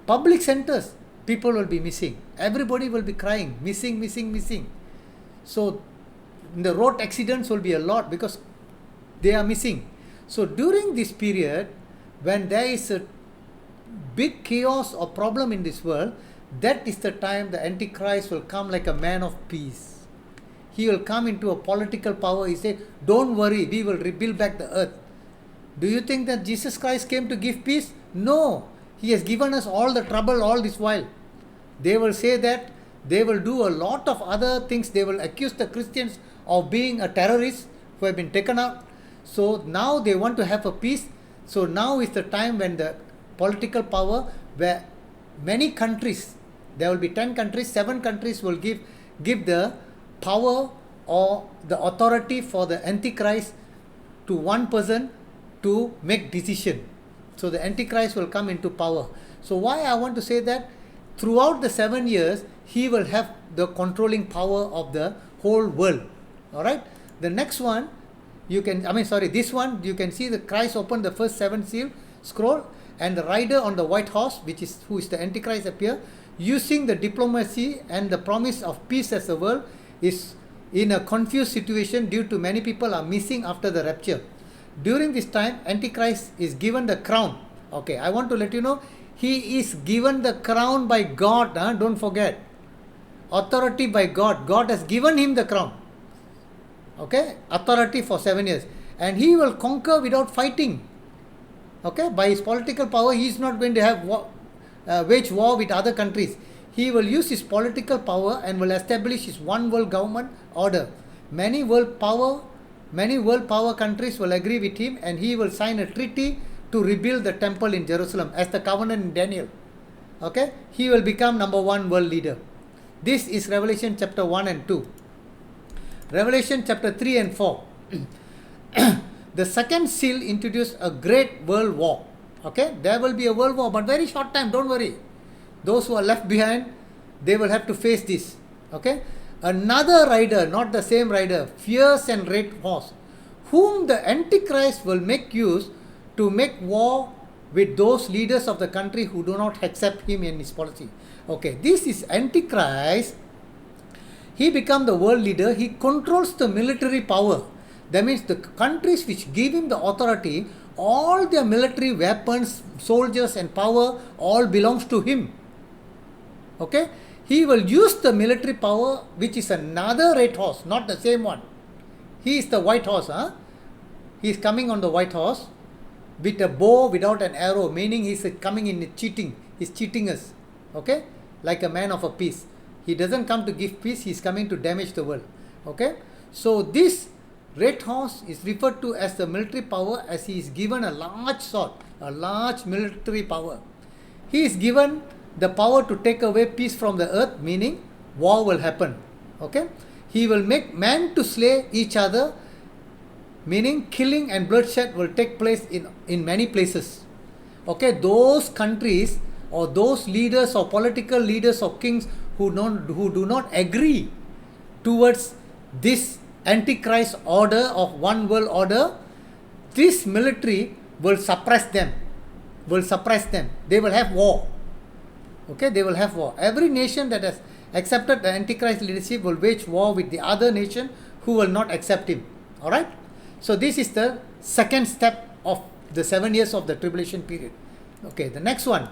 public centers, people will be missing. Everybody will be crying, missing, missing, missing. So the road accidents will be a lot because they are missing. So during this period, when there is a big chaos or problem in this world, that is the time the Antichrist will come like a man of peace. He will come into a political power. He say, don't worry, we will rebuild back the earth. Do you think that Jesus Christ came to give peace? No. He has given us all the trouble all this while. They will say that they will do a lot of other things. They will accuse the Christians of being a terrorist who have been taken out. So now they want to have a peace. So now is the time when the political power, where many countries, there will be 10 countries, 7 countries will give the power or the authority for the Antichrist to one person to make decision. So the Antichrist will come into power. So why I want to say that? Throughout the 7 years, he will have the controlling power of the whole world. Alright? The next one, this one, you can see the Christ opened the first 7 seal scroll, and the rider on the white horse, who is the Antichrist, appear, using the diplomacy and the promise of peace as the world is in a confused situation due to many people are missing after the rapture. During this time, Antichrist is given the crown. Okay, I want to let you know, he is given the crown by God. Don't forget. Authority by God. God has given him the crown. Okay, authority for 7 years. And he will conquer without fighting. Okay, by his political power, he is not going to have wage war with other countries. He will use his political power and will establish his one world government order. Many world power countries will agree with him, and he will sign a treaty to rebuild the temple in Jerusalem as the covenant in Daniel. Okay, he will become number 1 world leader. This is Revelation chapter 1 and 2. Revelation chapter 3 and 4. The second seal introduced a great world war. Okay, there will be a world war, but very short time, don't worry. Those who are left behind, they will have to face this. Okay, another rider, not the same rider, fierce and red horse, whom the Antichrist will make use to make war with those leaders of the country who do not accept him in his policy. Okay, this is Antichrist. He becomes the world leader. He controls the military power. That means the countries which give him the authority, all their military weapons, soldiers and power, all belongs to him. Okay, he will use the military power, which is another red horse, not the same one. He is the white horse. He is coming on the white horse with a bow without an arrow, meaning he is coming in cheating. He is cheating us. Okay, like a man of a peace. He doesn't come to give peace, he's coming to damage the world. Okay, so this red horse is referred to as the military power, as he is given a large sword, a large military power. He is given the power to take away peace from the earth, meaning war will happen. Okay, he will make man to slay each other, meaning killing and bloodshed will take place in many places. Okay, those countries or those leaders or political leaders or kings who do not agree towards this antichrist order of one world order, this military will suppress them. They will have war. Okay, they will have war. Every nation that has accepted the antichrist leadership will wage war with the other nation who will not accept him. Alright, so this is the second step of the 7 years of the tribulation period. Okay, the next one,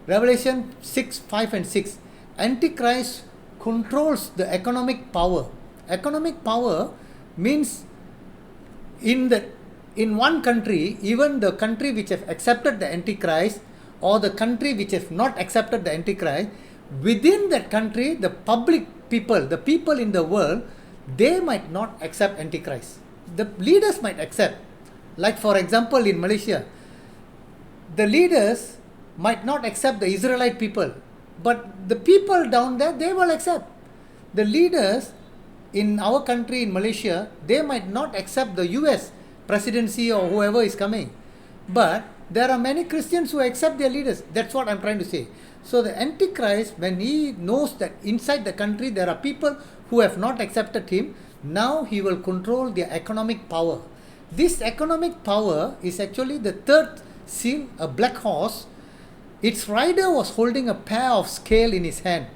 Revelation 6, 5 and 6. Antichrist controls the economic power. Economic power means in one country, even the country which have accepted the Antichrist or the country which have not accepted the Antichrist, within that country, the people in the world, they might not accept Antichrist. The leaders might accept. Like for example, in Malaysia, the leaders might not accept the Israelite people, but the people down there, they will accept. The leaders in our country, in Malaysia, they might not accept the US presidency or whoever is coming, but there are many Christians who accept their leaders. That's what I'm trying to say. So the Antichrist, when he knows that inside the country there are people who have not accepted him, now he will control their economic power. This economic power is actually the third seal, a black horse. Its rider was holding a pair of scale in his hand.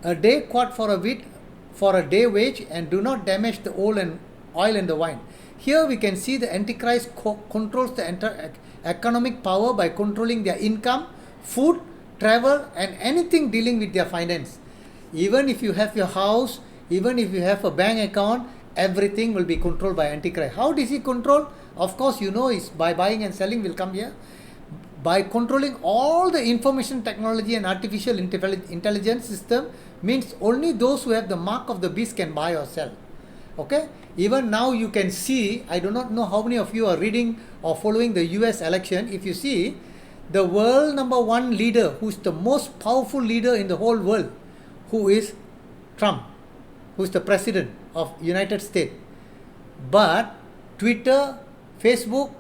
A day quart for a day wage, and do not damage the oil and the wine. Here we can see the Antichrist controls the economic power by controlling their income, food, travel, and anything dealing with their finance. Even if you have your house, even if you have a bank account, everything will be controlled by Antichrist. How does he control? Of course, you know, is by buying and selling. Will come here. By controlling all the information technology and artificial intelligence system, means only those who have the mark of the beast can buy or sell. Okay, even now you can see, I do not know how many of you are reading or following the US election. If you see, the world number one leader, who is the most powerful leader in the whole world, who is Trump, who is the president of United States. But Twitter, Facebook,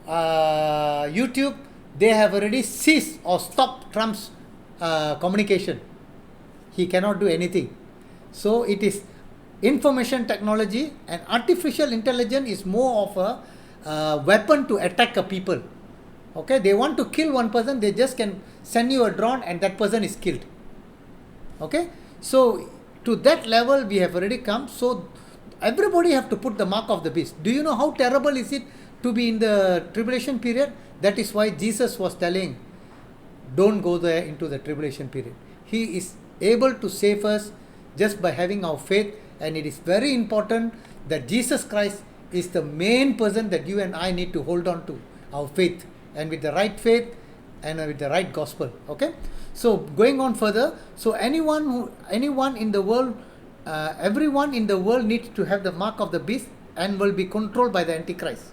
YouTube, they have already ceased or stopped Trump's communication. He cannot do anything. So it is information technology, and artificial intelligence is more of a weapon to attack a people. Okay, they want to kill one person, they just can send you a drone and that person is killed. Okay, so to that level we have already come. So everybody have to put the mark of the beast. Do you know how terrible is it to be in the tribulation period? That is why Jesus was telling, don't go there into the tribulation period. He is able to save us just by having our faith, and it is very important that Jesus Christ is the main person that you and I need to hold on to, our faith, and with the right faith and with the right gospel. Okay, so going on further, so anyone in the world, everyone in the world needs to have the mark of the beast and will be controlled by the Antichrist.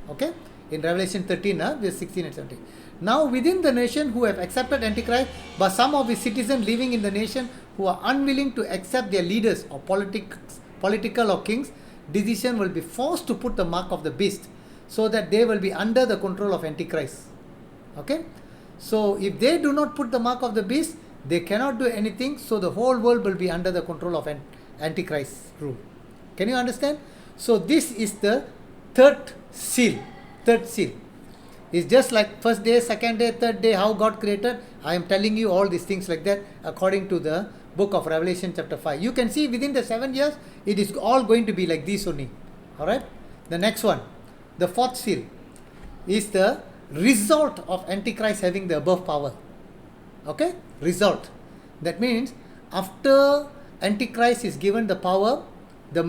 Okay, in Revelation 13, verse 16 and 17. Now within the nation who have accepted Antichrist, but some of his citizens living in the nation who are unwilling to accept their leaders or political or kings' decision, will be forced to put the mark of the beast, so that they will be under the control of Antichrist. Okay, so if they do not put the mark of the beast, they cannot do anything. So the whole world will be under the control of Antichrist rule. Can you understand? So this is the third seal. It's just like first day, second day, third day, how God created. I am telling you all these things like that according to the book of Revelation chapter 5. You can see within the 7 years, it is all going to be like this only. Alright. The next one, the fourth seal, is the result of Antichrist having the above power. Okay. Result. That means after Antichrist is given the power, the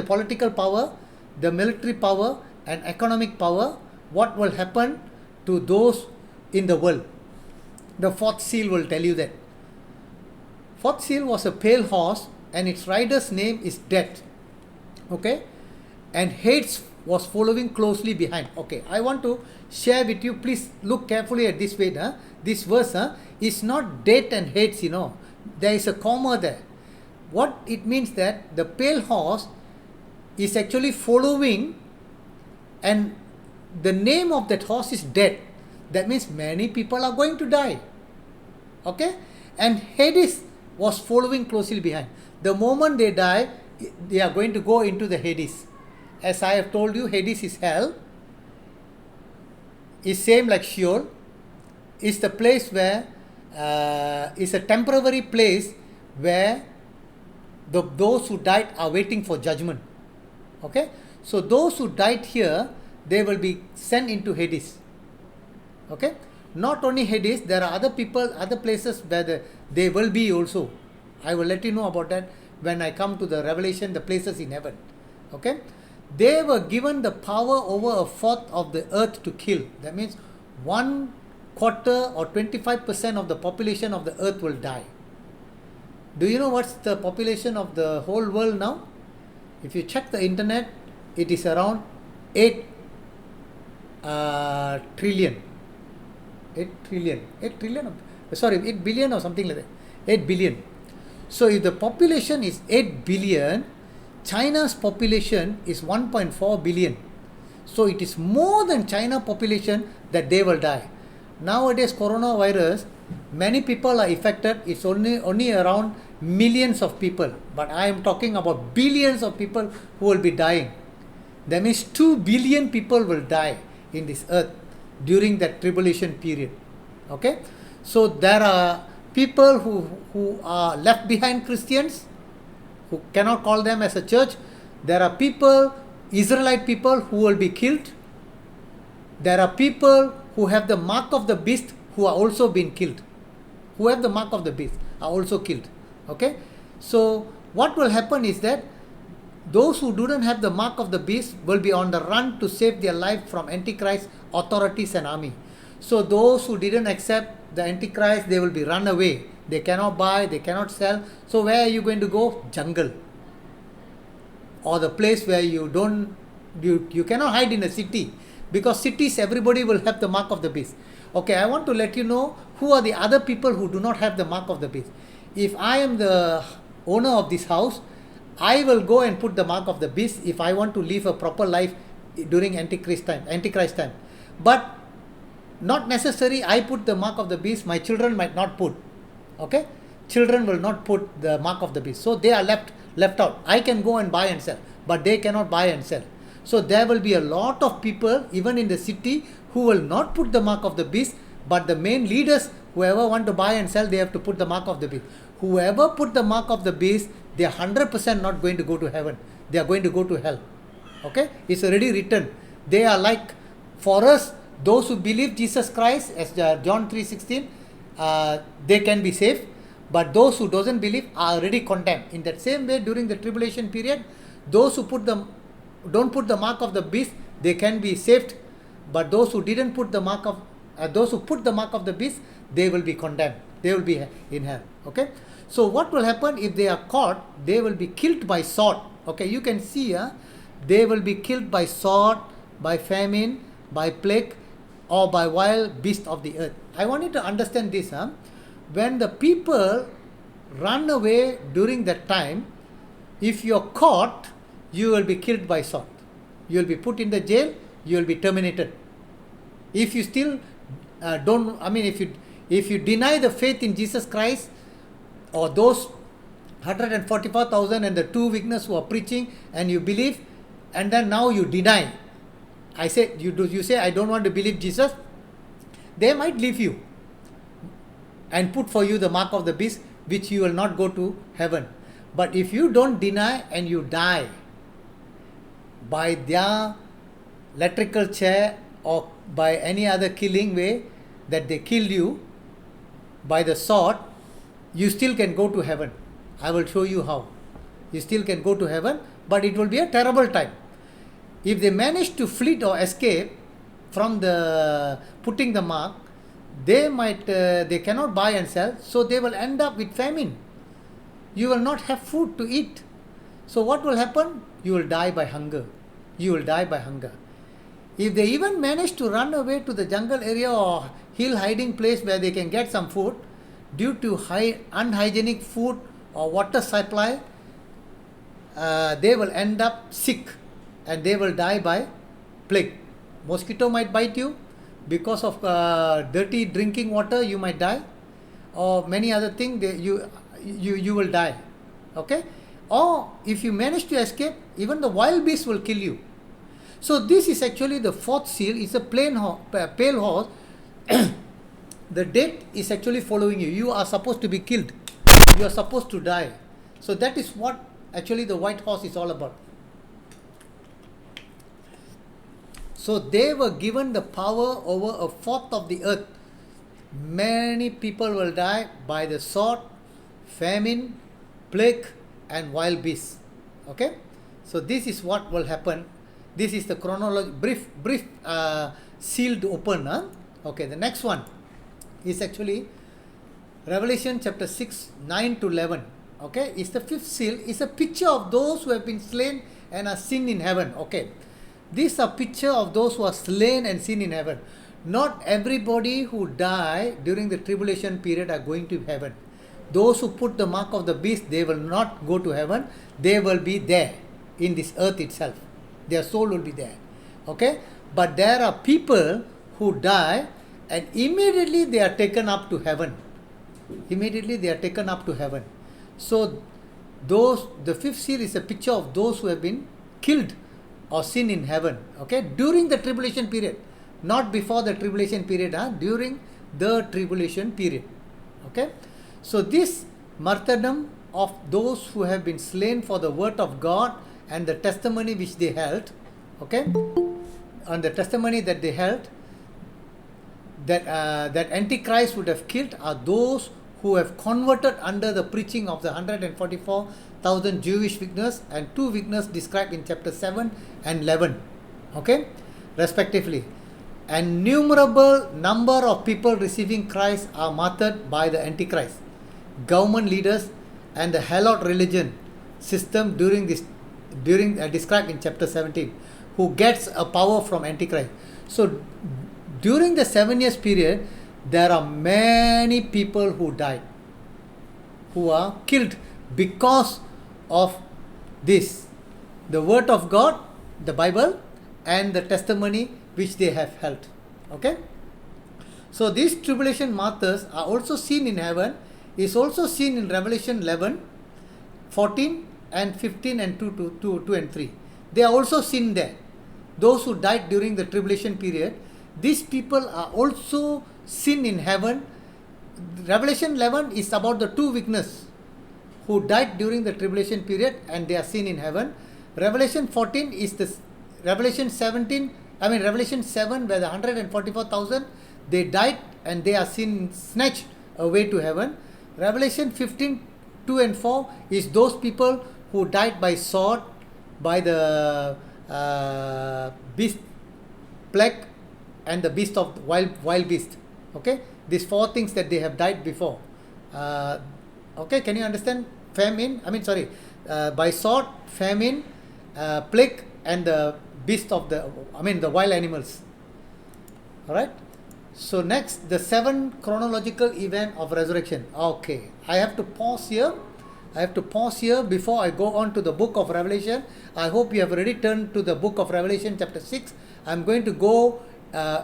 political power, the military power and economic power, what will happen to those in the world? The fourth seal will tell you that. Fourth seal was a pale horse, and its rider's name is Death. Okay, and Hades was following closely behind. Okay, I want to share with you. Please look carefully at this way. This verse is not Death and Hades. There is a comma there. What it means that the pale horse is actually following, and the name of that horse is Death. That means many people are going to die. Okay, and Hades was following closely behind. The moment they die, they are going to go into the Hades. As I have told you, Hades is hell. Is same like Sheol. Is the place where is a temporary place where those who died are waiting for judgment. Okay, so those who died here, they will be sent into Hades. Okay, not only Hades, there are other people, other places where they will be also. I will let you know about that when I come to the Revelation, the places in heaven. Okay, they were given the power over a fourth of the earth to kill. That means 1/4 or 25% of the population of the earth will die. Do you know what's the population of the whole world now? If you check the internet, it is around 8 trillion. 8 billion or something like that. 8 billion. So if the population is 8 billion, China's population is 1.4 billion. So it is more than China population that they will die. Nowadays, coronavirus, many people are affected. It's only around millions of people. But I am talking about billions of people who will be dying. That means 2 billion people will die in this earth during that tribulation period. Okay, so there are people who are left behind, Christians, who cannot call them as a church. There are people, Israelite people, who will be killed. There are people who have the mark of the beast who are also being killed. Who have the mark of the beast are also killed. Okay, so what will happen is that those who do not have the mark of the beast will be on the run to save their life from Antichrist authorities and army. So those who didn't accept the Antichrist, they will be run away. They cannot buy, they cannot sell. So where are you going to go? Jungle. Or the place where you cannot hide in a city. Because cities, everybody will have the mark of the beast. Okay, I want to let you know who are the other people who do not have the mark of the beast. If I am the owner of this house, I will go and put the mark of the beast if I want to live a proper life during Antichrist time. But not necessary I put the mark of the beast, my children might not put. Okay, children will not put the mark of the beast, so they are left out. I can go and buy and sell, but they cannot buy and sell. So there will be a lot of people even in the city who will not put the mark of the beast, but the main leaders, whoever want to buy and sell, they have to put the mark of the beast. Whoever put the mark of the beast, they are 100% not going to go to heaven. They are going to go to hell. Okay, it's already written. They are like, for us, those who believe Jesus Christ, as John 3:16, they can be saved, but those who doesn't believe are already condemned. In that same way, during the tribulation period, those who don't put the mark of the beast, they can be saved, but those who didn't put the mark of those who put the mark of the beast, they will be condemned. They will be in hell. Okay, so what will happen if they are caught? They will be killed by sword. Okay, you can see they will be killed by sword, by famine, by plague, or by wild beast of the earth. I want you to understand this. When the people run away during that time, if you're caught, you will be killed by sword. You will be put in the jail. You will be terminated. If you still if you deny the faith in Jesus Christ, or those 144,000 and the 2 witnesses who are preaching, and you believe, and then now you deny. I say you say I don't want to believe Jesus. They might leave you and put for you the mark of the beast, which you will not go to heaven. But if you don't deny and you die by their electrical chair or by any other killing way that they killed you by the sword, you still can go to heaven. I will show you how. You still can go to heaven, but it will be a terrible time. If they manage to flee or escape from the putting the mark, they cannot buy and sell, so they will end up with famine. you will not have food to eat. So what will happen? You will die by hunger. You will die by hunger. If they even manage to run away to the jungle area or hill hiding place where they can get some food, due to unhygienic food or water supply, they will end up sick and they will die by plague. Mosquito might bite you. Because of dirty drinking water, you might die, or many other things. You will die. Okay, or if you manage to escape, even the wild beast will kill you. So this is actually the fourth seal. It's a pale horse. The death is actually following you. You are supposed to be killed. You are supposed to die. So that is what actually the white horse is all about. So they were given the power over a fourth of the earth. Many people will die by the sword, famine, plague, and wild beasts. Okay, so this is what will happen. This is the chronology, brief sealed open. Okay, the next one is actually Revelation chapter 6, 9 to 11. Okay, it's the fifth seal. It's a picture of those who have been slain and are seen in heaven. Okay. These are picture of those who are slain and seen in heaven. Not everybody who die during the tribulation period are going to heaven. Those who put the mark of the beast, they will not go to heaven. They will be there in this earth itself. Their soul will be there. Okay? But there are people who die and immediately they are taken up to heaven. Immediately they are taken up to heaven. So the fifth seal is a picture of those who have been killed or seen in heaven, okay, during the tribulation period, not before the tribulation period, during the tribulation period, okay. So this martyrdom of those who have been slain for the word of God and the testimony which they held, okay, and the testimony that they held, that Antichrist would have killed are those who have converted under the preaching of the 144,000 Jewish witnesses and 2 witnesses described in chapter 7 and 11, okay, respectively. And innumerable number of people receiving Christ are martyred by the Antichrist, government leaders, and the Helot religion system described in chapter 17, who gets a power from Antichrist. So during the 7 years period, there are many people who died, who are killed because of this, the word of God, the Bible, and the testimony which they have held. Okay. So these tribulation martyrs are also seen in heaven, is also seen in Revelation 11, 14 and 15 and 2 and 3. They are also seen there. Those who died during the tribulation period, these people are also seen in heaven. Revelation 11 is about the 2 witnesses who died during the tribulation period and they are seen in heaven. Revelation 14 is the Revelation 7 where the 144,000 they died and they are seen snatched away to heaven. Revelation 15, 2 and 4 is those people who died by sword, by the beast plague and the beast of wild beast. Okay, these 4 things that they have died before. Okay, can you understand? By sword, famine, plague, and the beast of the wild animals. All right. So next, the 7 chronological event of resurrection. Okay, I have to pause here before I go on to the book of Revelation. I hope you have already turned to the book of Revelation chapter 6. I'm going to go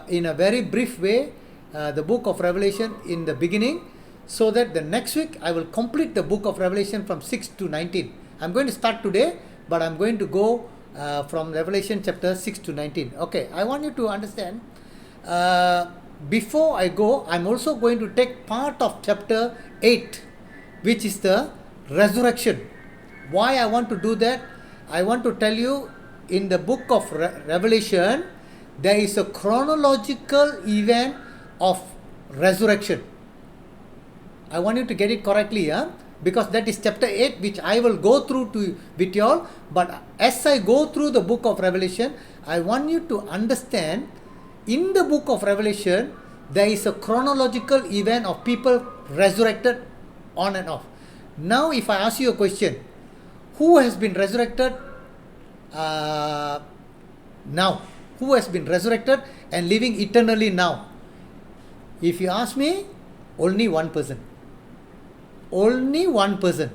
in a very brief way the book of Revelation in the beginning, so that the next week I will complete the book of Revelation from 6 to 19. I'm going to start today, but I'm going to go from Revelation chapter 6 to 19. Okay, I want you to understand, before I go, I'm also going to take part of chapter 8, which is the resurrection. Why I want to do that? I want to tell you, in the book of Revelation, there is a chronological event of resurrection. I want you to get it correctly, because that is chapter 8, which I will go through with you all. But as I go through the book of Revelation, I want you to understand, in the book of Revelation, there is a chronological event of people resurrected on and off. Now if I ask you a question, who has been resurrected now? Who has been resurrected and living eternally now? If you ask me, only one person. Only one person.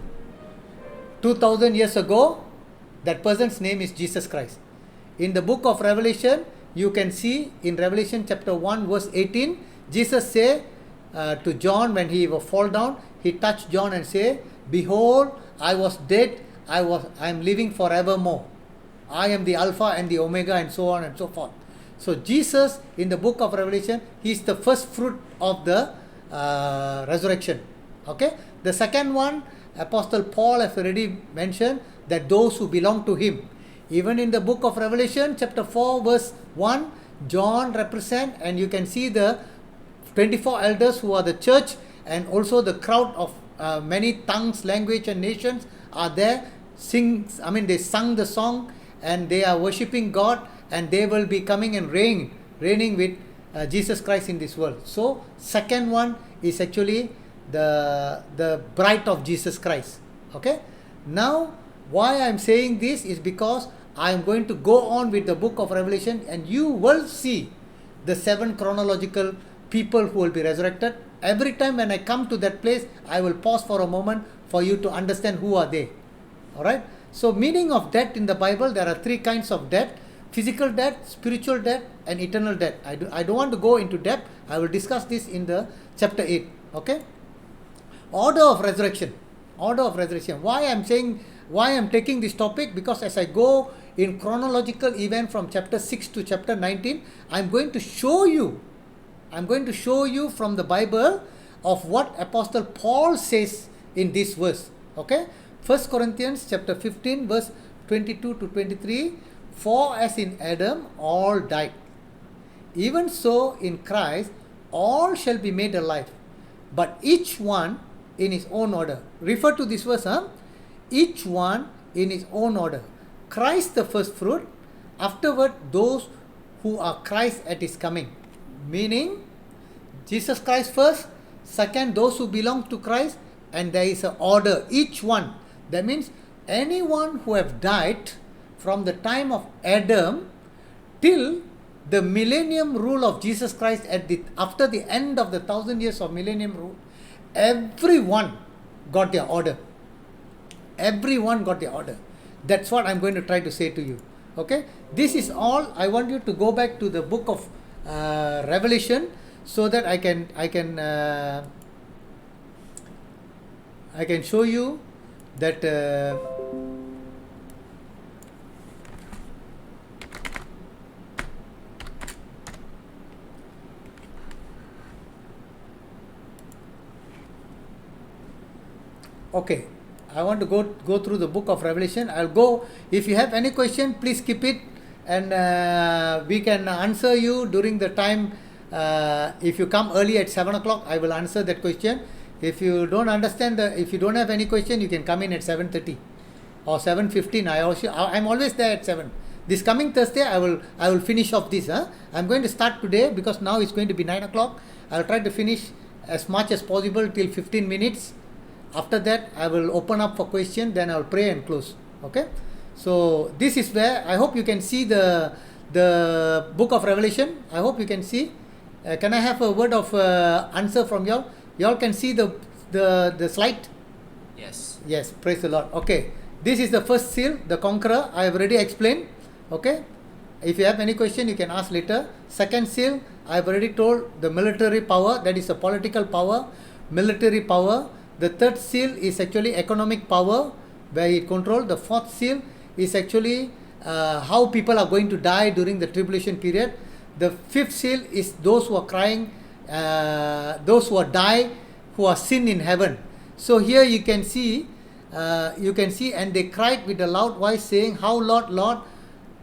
2000 years ago, that person's name is Jesus Christ. In the book of Revelation, you can see in Revelation chapter 1 verse 18, Jesus say to John when he fall down, he touched John and say, behold, I was dead, I am living forevermore. I am the Alpha and the Omega, and so on and so forth. So Jesus in the book of Revelation, he is the first fruit of the resurrection. Okay. The second one, Apostle Paul has already mentioned that those who belong to him. Even in the book of Revelation chapter 4 verse 1, John represent, and you can see the 24 elders who are the church, and also the crowd of many tongues, language and nations are there. They sung the song and they are worshipping God, and they will be coming and reigning with Jesus Christ in this world. So second one is actually the bride of Jesus Christ. Okay. Now why I am saying this is because I am going to go on with the book of Revelation, and you will see the 7 chronological people who will be resurrected. Every time when I come to that place, I will pause for a moment for you to understand who are they. Alright. So meaning of death in the Bible, there are 3 kinds of death: physical death, spiritual death, and eternal death. I don't want to go into depth. I will discuss this in the chapter 8. Okay. Order of resurrection. Order of resurrection. Why I am taking this topic? Because as I go in chronological event from chapter 6 to chapter 19, I'm going to show you from the Bible of what Apostle Paul says in this verse. Okay. 1 Corinthians chapter 15 verse 22 to 23. For as in Adam all died, even so in Christ all shall be made alive, but each one in his own order. Refer to this verse. Each one in his own order. Christ the first fruit, afterward those who are Christ at his coming. Meaning Jesus Christ first, second those who belong to Christ, and there is an order, each one. That means anyone who have died from the time of Adam till the millennium rule of Jesus Christ, after the end of the 1,000 years of millennium rule, everyone got their order. Everyone got their order. That's what I'm going to try to say to you. Okay. This is all. I want you to go back to the book of Revelation, so that I can show you that okay. I want to go through the book of Revelation. I'll go. If you have any question, please keep it, and we can answer you during the time. If you come early at 7 o'clock, I will answer that question. If you don't understand, if you don't have any question, you can come in at 7:30 or 7:15. I'm always there at 7. This coming Thursday, I will finish off this. I'm going to start today because now it's going to be 9 o'clock. I'll try to finish as much as possible till 15 minutes. After that, I will open up for question. Then I'll pray and close. Okay. So this is where I hope you can see the book of Revelation. I hope you can see. Can I have a word of answer from y'all? Y'all can see the slide? Yes. Yes. Praise the Lord. Okay. This is the first seal, the conqueror. I have already explained. Okay. If you have any question, you can ask later. Second seal, I have already told, the military power. That is a political power, military power. The third seal is actually economic power, where it controls. The fourth seal is actually how people are going to die during the tribulation period. The fifth seal is those who are crying, those who are die, who are sin in heaven. So here you can see, and they cried with a loud voice, saying, How Lord,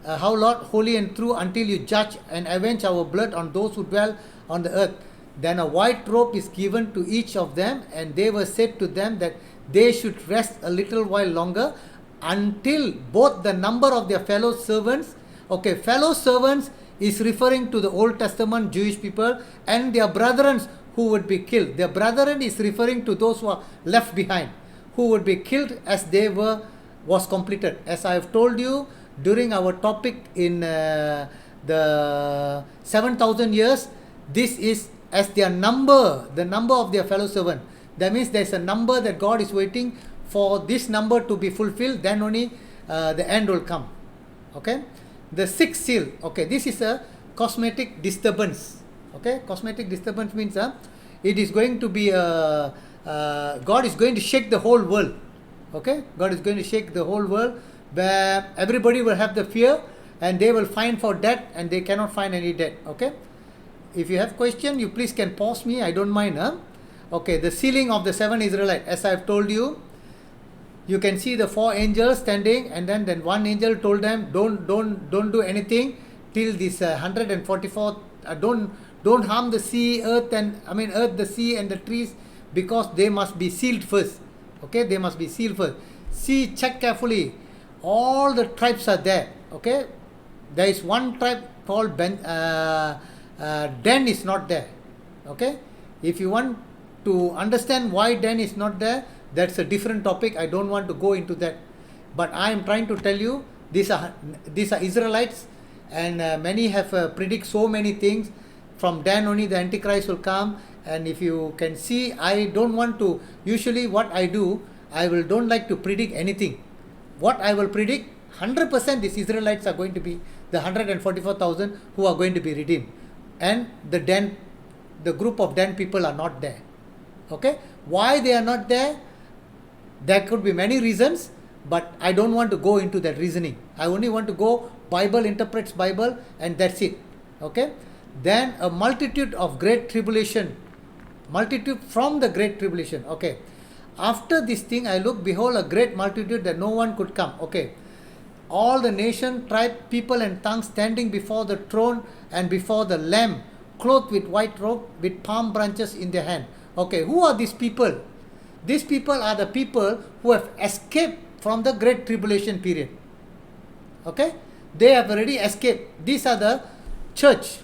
holy and true, until you judge and avenge our blood on those who dwell on the earth. Then a white robe is given to each of them, and they were said to them that they should rest a little while longer, until both the number of their fellow servants. Okay, fellow servants is referring to the Old Testament Jewish people, and their brethren who would be killed. Their brethren is referring to those who are left behind. who would be killed as they were was completed. As I have told you during our topic in the 7,000 years, this is as their number, the number of their fellow servant. That means there's a number that God is waiting for this number to be fulfilled, then only the end will come. Okay, the sixth seal. Okay, this is a cosmetic disturbance. Okay, cosmetic disturbance means it is going to be God is going to shake the whole world. Okay, God is going to shake the whole world, where everybody will have the fear and they will find for death and they cannot find any death. Okay, if you have question, you please can pause me, I don't mind. Okay, the sealing of the seven Israelites, as I have told you, you can see the four angels standing, and then one angel told them, don't do anything till this 144. Don't harm the sea, earth, earth, the sea, and the trees, because they must be sealed first. Okay, they must be sealed first. See, check carefully. All the tribes are there. Okay, there is one tribe called Dan is not there. Okay, if you want to understand why Dan is not there, that's a different topic. I don't want to go into that. But I am trying to tell you, these are Israelites, and many have predict so many things. From Dan only the Antichrist will come. And if you can see, I don't want to, usually what I do, don't like to predict anything. What I will predict, 100% these Israelites are going to be the 144,000 who are going to be redeemed. And the group of Dan people are not there. Okay, why they are not there? There could be many reasons, but I don't want to go into that reasoning. I only want to go, Bible interprets Bible, and that's it. Okay, then a multitude of great tribulation, multitude from the great tribulation. Okay, after this thing I look, behold, a great multitude that no one could come. Okay, all the nation, tribe, people, and tongues standing before the throne and before the Lamb, clothed with white robe, with palm branches in their hand. Okay, who are these people? These people are the people who have escaped from the great tribulation period. Okay, they have already escaped. These are the church.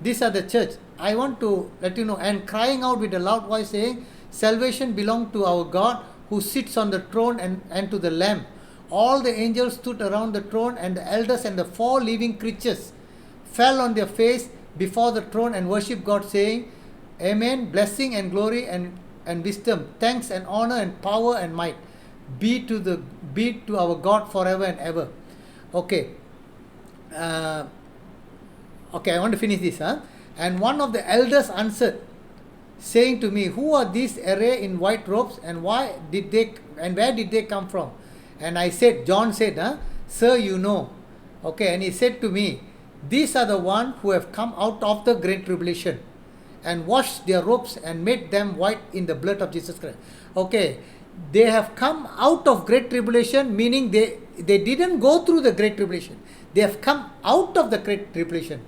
These are the church. I want to let you know, and crying out with a loud voice, saying, salvation belongs to our God who sits on the throne and to the Lamb. All the angels stood around the throne, and the elders and the four living creatures fell on their face before the throne and worshipped God, saying, Amen, blessing and glory and wisdom, thanks and honor and power and might be to our God forever and ever. Okay. Okay, I want to finish this. And one of the elders answered, saying to me, who are these array in white robes, and where did they come from? And I said, John said, sir, you know. Okay, and he said to me, these are the ones who have come out of the great tribulation and washed their robes and made them white in the blood of Jesus Christ. Okay, they have come out of great tribulation, meaning they didn't go through the great tribulation. They have come out of the great tribulation.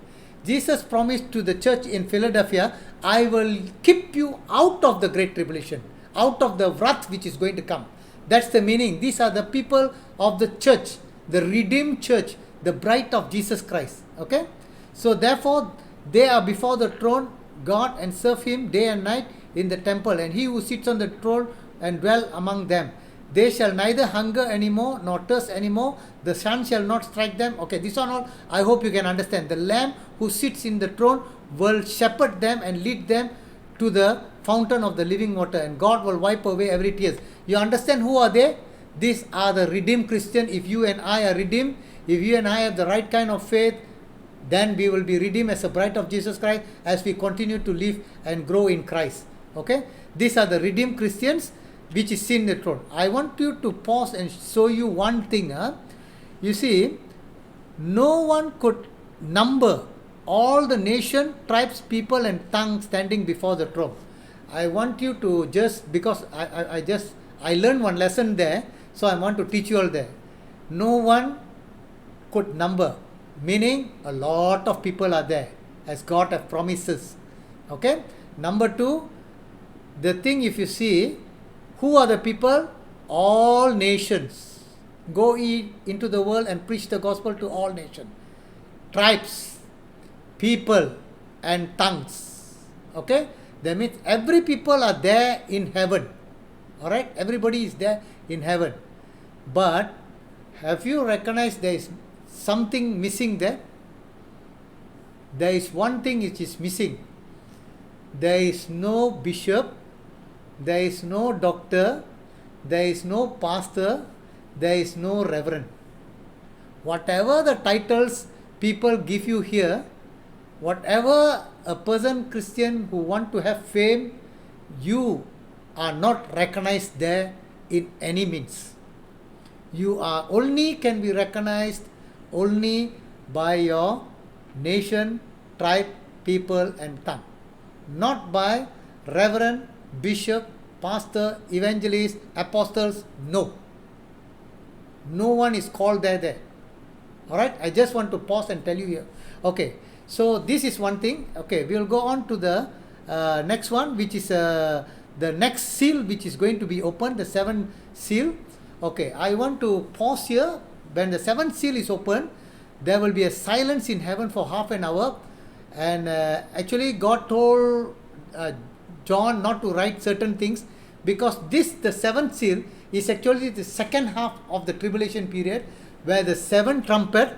Jesus promised to the church in Philadelphia, I will keep you out of the great tribulation, out of the wrath which is going to come. That's the meaning. These are the people of the church, the redeemed church, the bride of Jesus Christ. Okay, so therefore they are before the throne God and serve him day and night in the temple, and he who sits on the throne and dwell among them. They shall neither hunger anymore nor thirst anymore. The sun shall not strike them. Okay, this one all I hope you can understand. The Lamb who sits in the throne will shepherd them and lead them to the fountain of the living water, and God will wipe away every tear. You understand who are they? These are the redeemed Christian. If you and I are redeemed, if you and I have the right kind of faith, then we will be redeemed as a bride of Jesus Christ as we continue to live and grow in Christ. Okay, these are the redeemed Christians which is seen in the throne. I want you to pause and show you one thing. You see, no one could number all the nation, tribes, people, and tongues standing before the throne. I want you to just, because I learned one lesson there, so I want to teach you all there. No one could number, meaning a lot of people are there, as God has promises. Okay. Number two, the thing, if you see, who are the people? All nations. Go ye into the world and preach the gospel to all nations. Tribes, people, and tongues. Okay. That means every people are there in heaven. All right, everybody is there in heaven. But have you recognized there is something missing there? There is one thing which is missing. There is no bishop, there is no doctor, there is no pastor, there is no reverend. Whatever the titles people give you here, whatever a person Christian who want to have fame, you are not recognized there in any means. You are only can be recognized only by your nation, tribe, people and tongue. Not by reverend, bishop, pastor, evangelist, apostles. No. No one is called there. Alright, I just want to pause and tell you here. Okay, so this is one thing. Okay, we will go on to the next one, which is the next seal which is going to be opened, the seventh seal. Okay, I want to pause here. When the seventh seal is opened, there will be a silence in heaven for half an hour. And actually God told John not to write certain things, because this, the seventh seal, is actually the second half of the tribulation period, where the seventh trumpet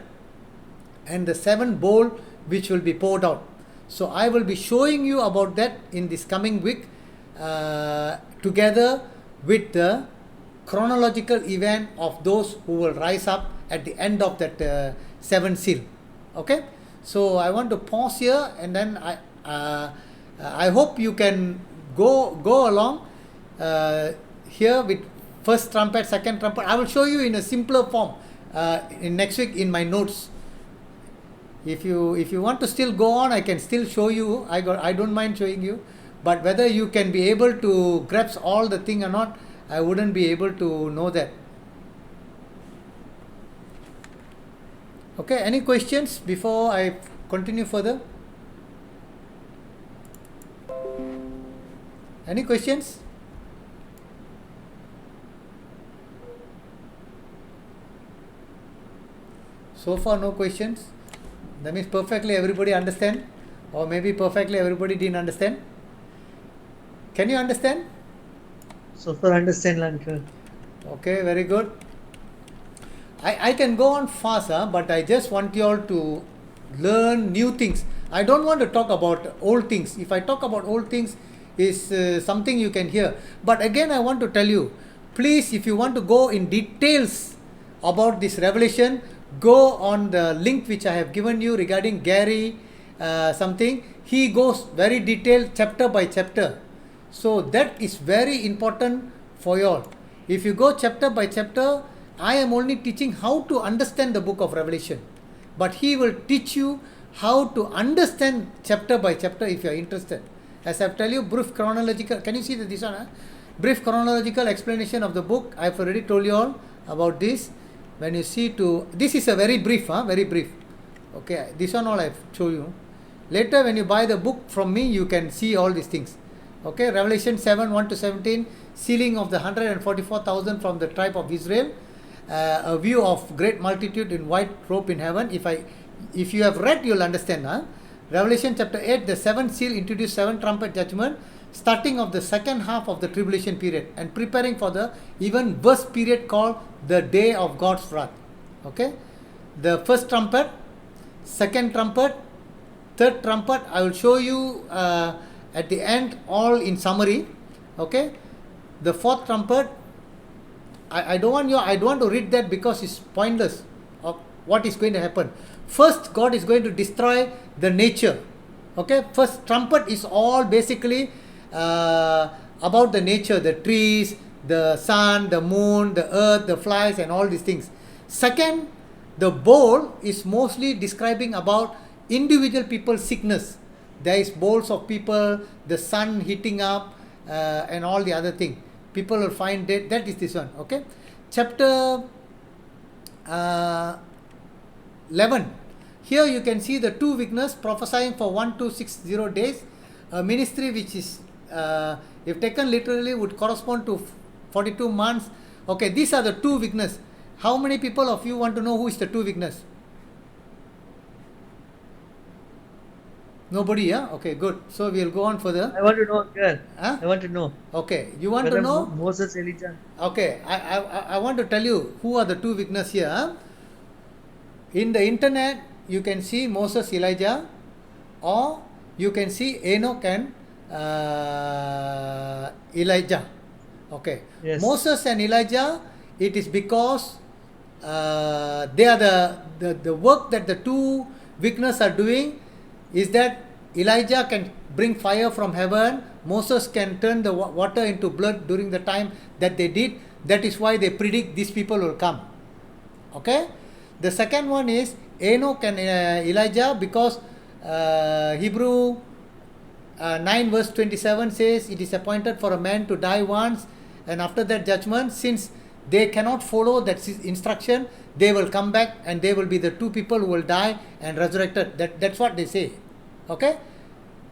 and the seventh bowl which will be poured out. So I will be showing you about that in this coming week, together with the chronological event of those who will rise up at the end of that seventh seal. Okay, so I want to pause here, and then I hope you can go along here with first trumpet, second trumpet. I will show you in a simpler form in next week in my notes. If you want to still go on, I can still show you. I don't mind showing you, but whether you can be able to grasp all the thing or not, I wouldn't be able to know that. Okay, any questions before I continue further? Any questions? So far no questions. That means perfectly everybody understand, or maybe perfectly everybody didn't understand. Can you understand? So far understand, uncle. Okay, very good. I can go on fast, but I just want you all to learn new things. I don't want to talk about old things. If I talk about old things, is something you can hear. But again, I want to tell you, please, if you want to go in details about this revelation, go on the link which I have given you regarding Gary something. He goes very detailed chapter by chapter. So that is very important for you all. If you go chapter by chapter, I am only teaching how to understand the book of Revelation, but he will teach you how to understand chapter by chapter if you are interested. As I tell you, brief chronological, can you see this one? Brief chronological explanation of the book. I have already told you all about this. When you see this is a very brief, very brief. Okay, this one all I have shown you. Later when you buy the book from me, you can see all these things. Okay, Revelation 7, 1 to 17, sealing of the 144,000 from the tribe of Israel, a view of great multitude in white robe in heaven. If you have read, you'll understand. Revelation chapter 8, the seventh seal introduced seven trumpet judgment, starting of the second half of the tribulation period and preparing for the even worse period called the day of God's wrath. Okay, the first trumpet, second trumpet, third trumpet, I will show you at the end, all in summary. Okay, the fourth trumpet, I don't want to read that because it's pointless of what is going to happen. First, God is going to destroy the nature. Okay, first trumpet is all basically about the nature, the trees, the sun, the moon, the earth, the flies and all these things. Second, the bowl is mostly describing about individual people's sickness. There is bowls of people, the sun heating up and all the other thing. People will find that is this one. Okay, chapter 11. Here you can see the two witnesses prophesying for 1260 days, a ministry which is if taken literally would correspond to 42 months. Okay, these are the two witnesses. How many people of you want to know who is the two witnesses? Nobody, yeah? Okay, good. So we'll go on further. I want to know, Uncle. Huh? I want to know Okay, you want to whether know? Moses, Elijah. Okay, I want to tell you who are the two witnesses here. Huh? In the internet, you can see Moses, Elijah, or you can see Enoch and Elijah. Okay, Yes. Moses and Elijah, it is because they are the work that the two witnesses are doing is that Elijah can bring fire from heaven, Moses can turn the water into blood during the time that they did. That is why they predict these people will come. Okay, the second one is Enoch and Elijah, because Hebrew 9 verse 27 says it is appointed for a man to die once, and after that judgment, since they cannot follow that instruction, they will come back and they will be the two people who will die and resurrected. That's what they say. Okay,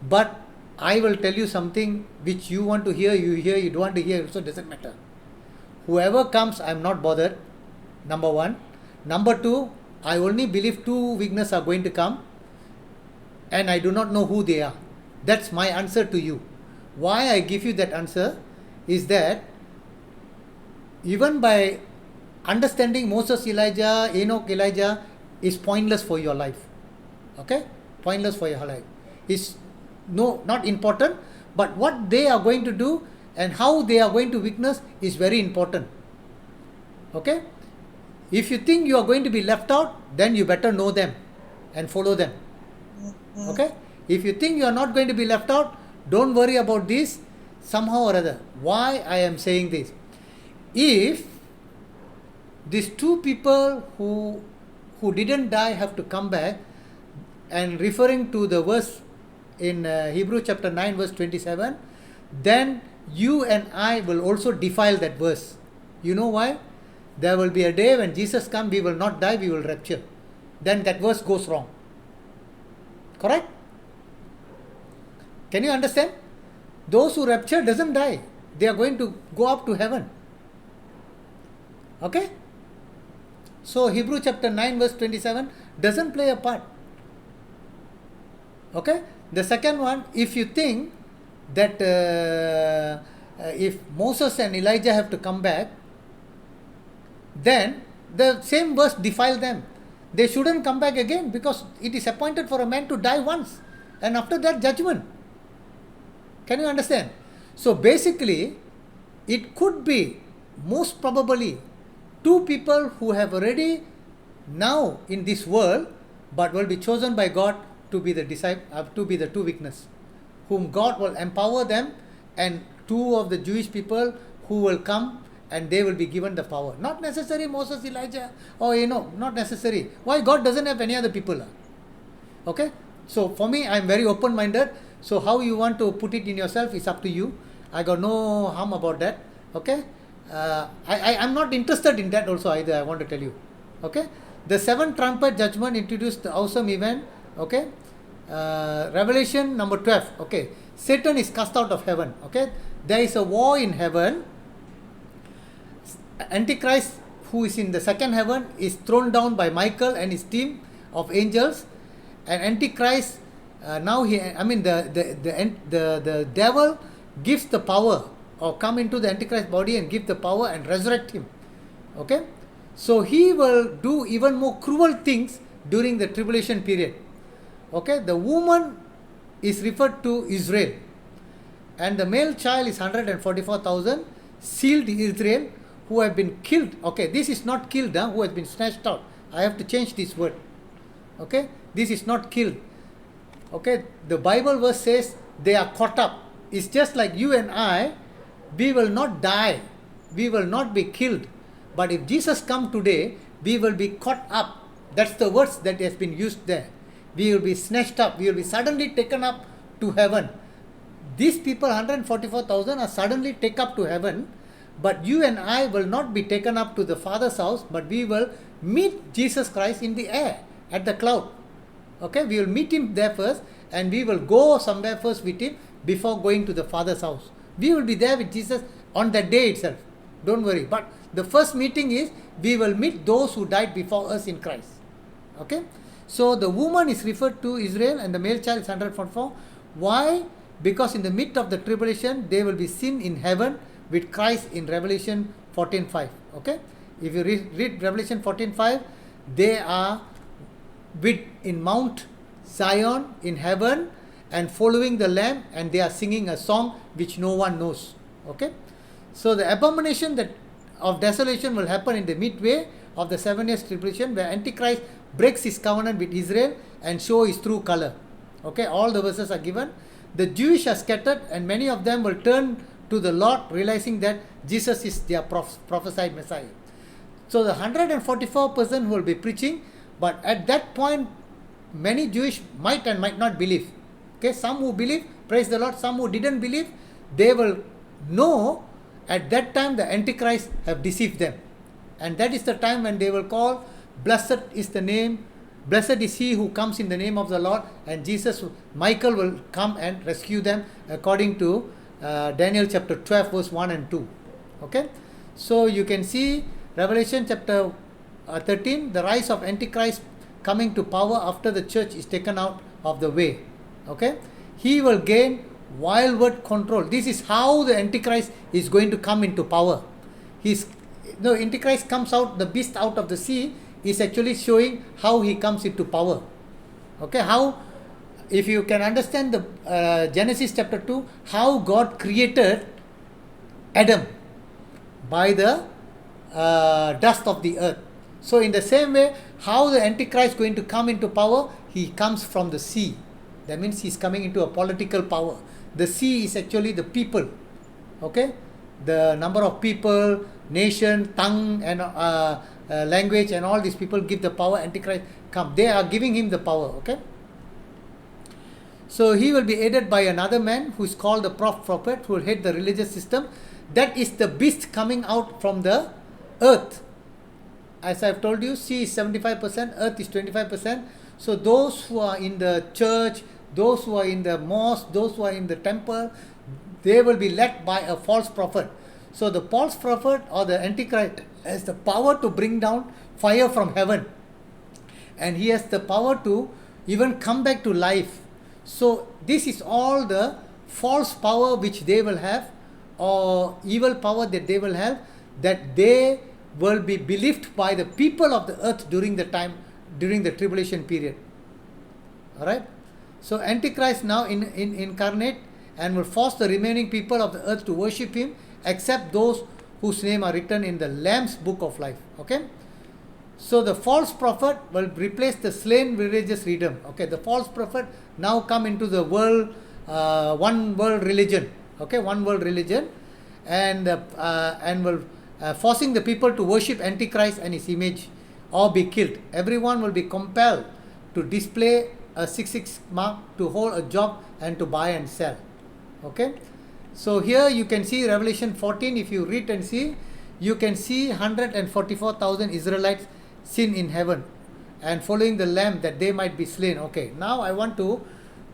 but I will tell you something which you want to hear, you hear, you don't want to hear, so it doesn't matter. Whoever comes, I am not bothered. Number one. Number two, I only believe two witnesses are going to come, and I do not know who they are. That's my answer to you. Why I give you that answer is that even by understanding Moses, Elijah, Enoch, Elijah is pointless for your life. Okay? Pointless for your life. It's not important, but what they are going to do and how they are going to witness is very important. Okay? If you think you are going to be left out, then you better know them and follow them. Okay? If you think you are not going to be left out, don't worry about this somehow or other. Why I am saying this? If these two people who didn't die have to come back, and referring to the verse in Hebrew chapter 9 verse 27, then you and I will also defile that verse. You know why? There will be a day when Jesus comes, we will not die, we will rapture. Then that verse goes wrong. Correct? Can you understand? Those who rapture doesn't die. They are going to go up to heaven. Okay? So Hebrew chapter 9 verse 27 doesn't play a part. Okay? The second one, if you think that if Moses and Elijah have to come back, then the same verse defile them. They shouldn't come back again, because it is appointed for a man to die once, and after that judgment. Can you understand? So basically, it could be most probably two people who have already now in this world, but will be chosen by God to be the to be the two witnesses, whom God will empower them, and two of the Jewish people who will come and they will be given the power. Not necessary Moses, Elijah, or not necessary. Why God doesn't have any other people? Okay? So for me, I am very open-minded. So how you want to put it in yourself is up to you. I got no harm about that. Okay? I'm not interested in that also either, I want to tell you. Okay? The seventh trumpet judgment introduced the awesome event. Okay? Revelation number 12. Okay? Satan is cast out of heaven. Okay? There is a war in heaven. Antichrist, who is in the second heaven, is thrown down by Michael and his team of angels. And Antichrist, the devil gives the power, or come into the Antichrist body and give the power and resurrect him. Okay? So he will do even more cruel things during the tribulation period. Okay? The woman is referred to Israel, and the male child is 144,000 sealed Israel who have been killed. Okay, this is not killed, who has been snatched out. I have to change this word. Okay, this is not killed. Okay, the Bible verse says they are caught up. It's just like you and I, we will not die, we will not be killed. But if Jesus comes today, we will be caught up. That's the words that has been used there. We will be snatched up, we will be suddenly taken up to heaven. These people, 144,000, are suddenly taken up to heaven. But you and I will not be taken up to the Father's house, but we will meet Jesus Christ in the air, at the cloud. Okay, we will meet him there first, and we will go somewhere first with him before going to the Father's house. We will be there with Jesus on that day itself. Don't worry. But the first meeting is, we will meet those who died before us in Christ. Okay. So the woman is referred to Israel and the male child is 144. Why? Because in the midst of the tribulation, they will be seen in heaven with Christ in Revelation 14:5. Okay? If you read Revelation 14:5, they are with in Mount Zion in heaven and following the Lamb, and they are singing a song which no one knows. Okay? So the abomination that of desolation will happen in the midway of the 7 years tribulation, where Antichrist breaks his covenant with Israel and show his true color. Okay, all the verses are given. The Jewish are scattered, and many of them will turn to the Lord, realizing that Jesus is their prophesied Messiah. So the 144 person who will be preaching, but at that point, many Jewish might and might not believe. Okay, some who believe, praise the Lord. Some who didn't believe, they will know at that time the Antichrist have deceived them. And that is the time when they will call, blessed is the name, blessed is he who comes in the name of the Lord, and Jesus, Michael will come and rescue them according to Daniel chapter 12 verse 1 and 2. Okay, so you can see Revelation chapter 13, the rise of Antichrist coming to power after the church is taken out of the way. Okay, he will gain wildward control. This is how the Antichrist is going to come into power. Antichrist comes out, the beast out of the sea is actually showing how he comes into power. Okay, how, if you can understand the Genesis chapter 2, how God created Adam by the dust of the earth. So in the same way, how the Antichrist is going to come into power, he comes from the sea. That means he's coming into a political power. The sea is actually the people. Okay, the number of people, nation, tongue, and language, and all these people give the power. Antichrist come. They are giving him the power. Okay. So he will be aided by another man who is called the prophet, who will head the religious system. That is the beast coming out from the earth. As I've told you, sea is 75%, earth is 25%. So those who are in the church, those who are in the mosque, those who are in the temple, they will be led by a false prophet. So the false prophet or the Antichrist has the power to bring down fire from heaven. And he has the power to even come back to life. So this is all the false power which they will have, or evil power that they will have, that they will be believed by the people of the earth during the tribulation period. Alright? So Antichrist now incarnate and will force the remaining people of the earth to worship him, except those whose name are written in the Lamb's book of life. Okay? So the false prophet will replace the slain religious freedom. Okay, the false prophet now come into the world, one world religion. Okay, one world religion, and will forcing the people to worship Antichrist and his image or be killed. Everyone will be compelled to display a 666 mark, to hold a job, and to buy and sell. Okay, so here you can see Revelation 14. If you read and see, you can see 144,000 Israelites seen in heaven and following the Lamb that they might be slain. Okay, now I want to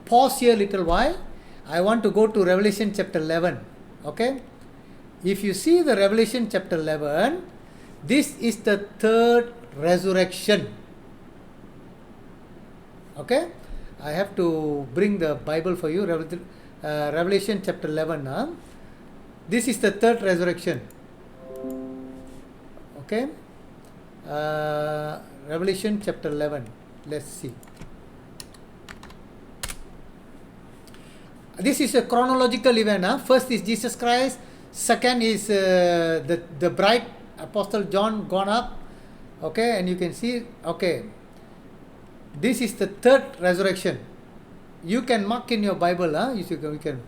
pause here a little while. I want to go to Revelation chapter 11. Okay, if you see the Revelation chapter 11, this is the third resurrection. Okay, I have to bring the Bible for you. Revelation chapter 11. This is the third resurrection. Okay, Revelation chapter 11. Let's see. This is a chronological event. First is Jesus Christ. Second is the bride, Apostle John, gone up. Okay, and you can see. Okay, this is the third resurrection. You can mark in your Bible. You can.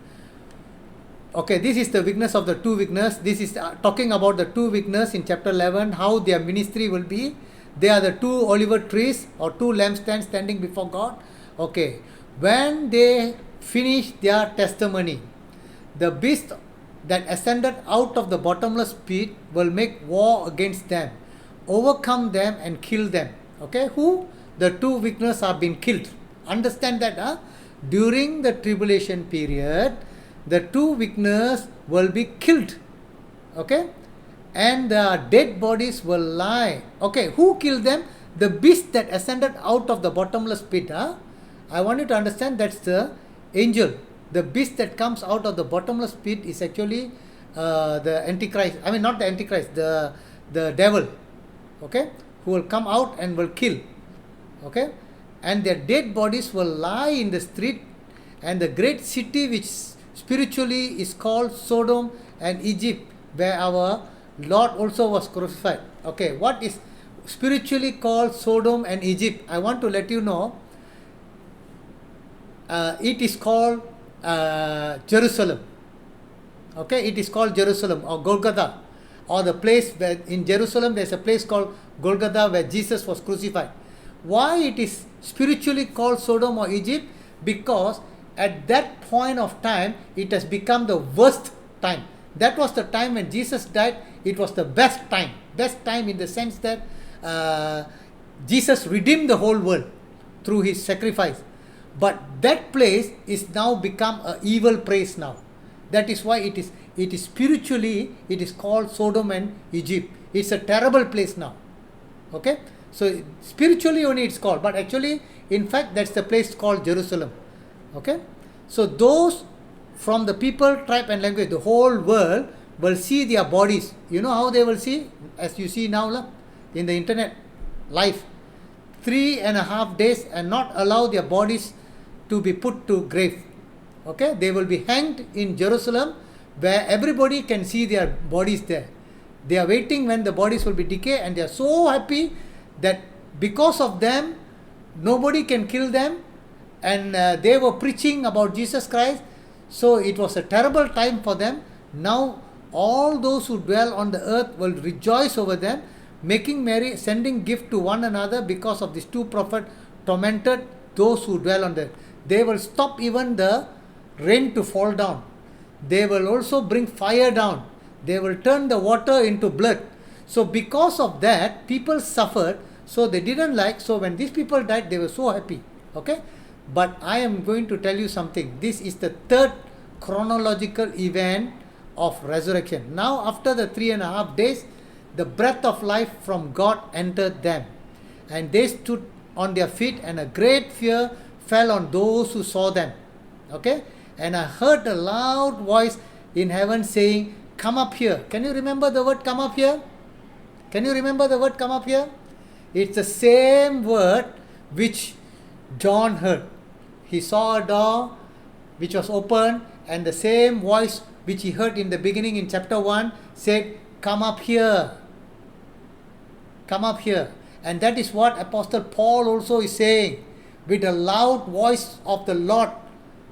Okay, this is the witness of the two witnesses. This is talking about the two witnesses in chapter 11, how their ministry will be. They are the two olive trees or two lampstands standing before God. Okay, when they finish their testimony, the beast that ascended out of the bottomless pit will make war against them, overcome them and kill them. Okay, who? The two witnesses are being killed. Understand that during the tribulation period, the two witnesses will be killed. Okay, and the dead bodies will lie. Okay, who killed them? The beast that ascended out of the bottomless pit, I want you to understand that's the angel. The beast that comes out of the bottomless pit is actually the Antichrist. I mean, not the Antichrist, the devil. Okay, who will come out and will kill. Okay, and their dead bodies will lie in the street, and the great city which spiritually is called Sodom and Egypt, where our Lord also was crucified. Okay, what is spiritually called Sodom and Egypt? I want to let you know, it is called Jerusalem. Okay, it is called Jerusalem or Golgotha, or the place where in Jerusalem there's a place called Golgotha where Jesus was crucified. Why it is spiritually called Sodom or Egypt? Because at that point of time it has become the worst time. That was the time when Jesus died. It was the best time in the sense that Jesus redeemed the whole world through his sacrifice. But that place is now become an evil place now. That is why it is spiritually, it is called Sodom and Egypt. It's a terrible place now. Okay, so spiritually only it's called, but actually, in fact, that's the place called Jerusalem. Okay, so those from the people, tribe and language, the whole world will see their bodies. You know how they will see? As you see now in the internet live, 3.5 days, and not allow their bodies to be put to grave. Okay, they will be hanged in Jerusalem, where everybody can see their bodies there. They are waiting when the bodies will be decayed, and they are so happy that because of them nobody can kill them, and they were preaching about Jesus Christ. So it was a terrible time for them. Now all those who dwell on the earth will rejoice over them, making merry, sending gift to one another, because of these two prophets tormented those who dwell on the earth. They will stop even the rain to fall down. They will also bring fire down. They will turn the water into blood. So because of that, people suffered. So they didn't like. So when these people died, they were so happy. Okay. But I am going to tell you something. This is the third chronological event of resurrection. Now after the 3.5 days, the breath of life from God entered them. And they stood on their feet, and a great fear fell on those who saw them. Okay. And I heard a loud voice in heaven saying, "Come up here." Can you remember the word "come up here"? Can you remember the word "come up here"? It's the same word which John heard. He saw a door which was open, and the same voice which he heard in the beginning in chapter 1 said, "Come up here. Come up here." And that is what Apostle Paul also is saying, with the loud voice of the Lord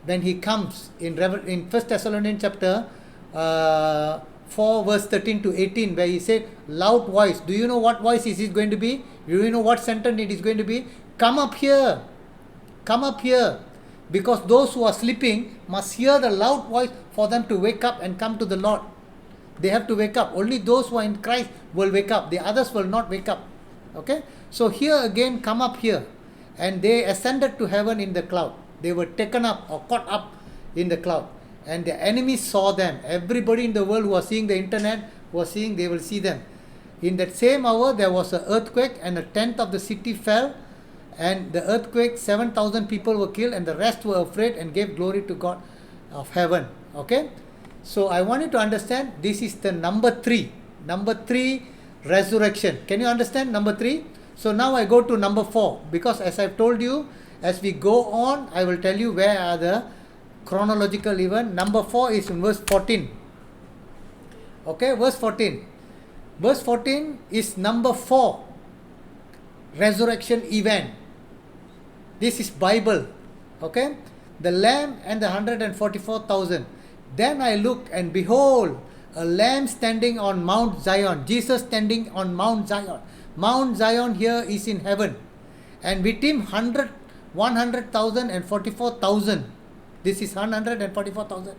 when he comes in 1 Thessalonians chapter 4 verse 13 to 18, where he said, loud voice. Do you know what voice is it going to be? Do you know what sentence it is going to be? Come up here. Come up here. Because those who are sleeping must hear the loud voice for them to wake up and come to the Lord. They have to wake up. Only those who are in Christ will wake up. The others will not wake up. Okay. So here again, come up here. And they ascended to heaven in the cloud. They were taken up or caught up in the cloud. And the enemies saw them. Everybody in the world who was seeing the internet was seeing, they will see them. In that same hour, there was an earthquake, and a tenth of the city fell. And the earthquake, 7,000 people were killed, and the rest were afraid and gave glory to God of heaven. Okay. So I want you to understand, this is the number 3. Number 3, resurrection. Can you understand number 3? So now I go to number 4, because as I've told you, as we go on, I will tell you where are the chronological event. Number 4 is in verse 14. Okay, verse 14. Verse 14 is number 4, resurrection event. This is Bible. Okay, the Lamb and the 144,000. Then I looked, and behold, a Lamb standing on Mount Zion. Jesus standing on Mount Zion. Mount Zion here is in heaven, and with him 100,000 and 44,000. This is 144,000,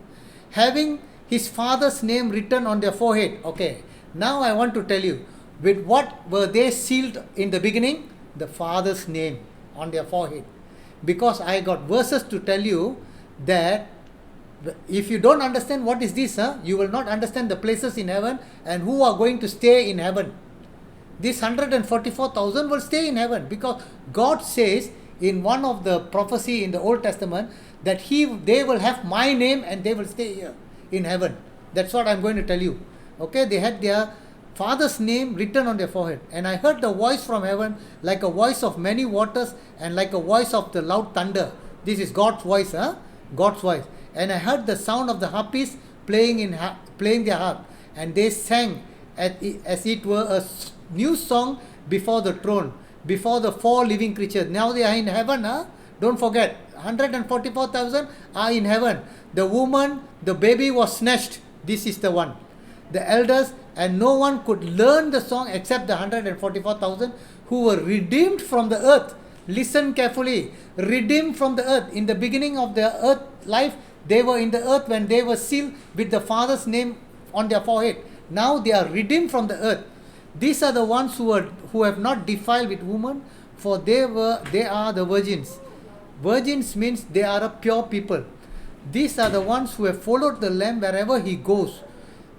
having his father's name written on their forehead. Okay, now I want to tell you, with what were they sealed in the beginning? The father's name on their forehead. Because I got verses to tell you that if you don't understand what is this, you will not understand the places in heaven and who are going to stay in heaven. This 144,000 will stay in heaven, because God says in one of the prophecy in the Old Testament that they will have my name and they will stay here in heaven. That's what I'm going to tell you. Okay, they had their Father's name written on their forehead. And I heard the voice from heaven like a voice of many waters and like a voice of the loud thunder. This is God's voice, God's voice. And I heard the sound of the harpists playing their harp, and they sang as it were a new song before the throne, before the four living creatures. Now they are in heaven. Don't forget, 144,000 are in heaven. The woman, the baby was snatched. This is the one. The elders, and no one could learn the song except the 144,000 who were redeemed from the earth. Listen carefully. Redeemed from the earth. In the beginning of their earth life, they were in the earth when they were sealed with the Father's name on their forehead. Now they are redeemed from the earth. These are the ones who have not defiled with woman, for they are the virgins. Virgins means they are a pure people. These are the ones who have followed the Lamb wherever he goes.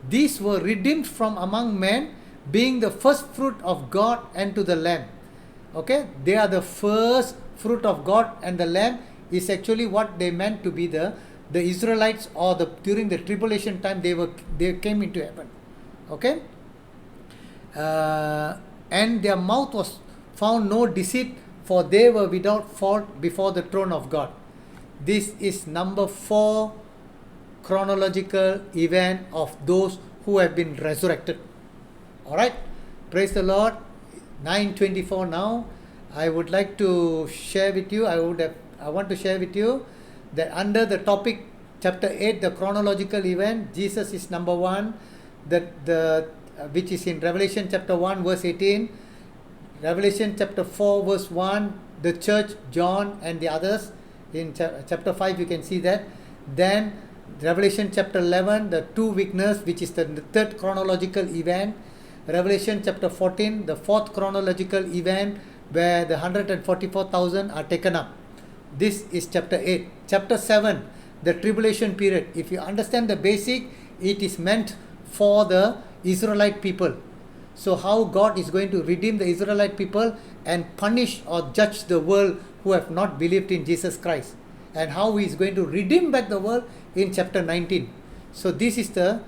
These were redeemed from among men, being the first fruit of God and to the Lamb. Okay, they are the first fruit of God, and the Lamb is actually what they meant to be the Israelites, or during the tribulation time they came into heaven. Okay, and their mouth was found no deceit, for they were without fault before the throne of God. This is number 4 chronological event of those who have been resurrected. All right, praise the Lord. 9:24 now. I would like to share with you. I want to share with you that under the topic chapter 8, the chronological event, Jesus is number 1. Which is in Revelation chapter 1 verse 18, Revelation chapter 4 verse 1, the church, John and the others. In chapter 5 you can see that. Then Revelation chapter 11, the 2 witnesses, which is the 3rd chronological event. Revelation chapter 14, the 4th chronological event, where the 144,000 are taken up. This is chapter 8. Chapter 7, the tribulation period. If you understand the basic, it is meant for the Israelite people. So how God is going to redeem the Israelite people and punish or judge the world who have not believed in Jesus Christ, and how he is going to redeem back the world in chapter 19. So this is the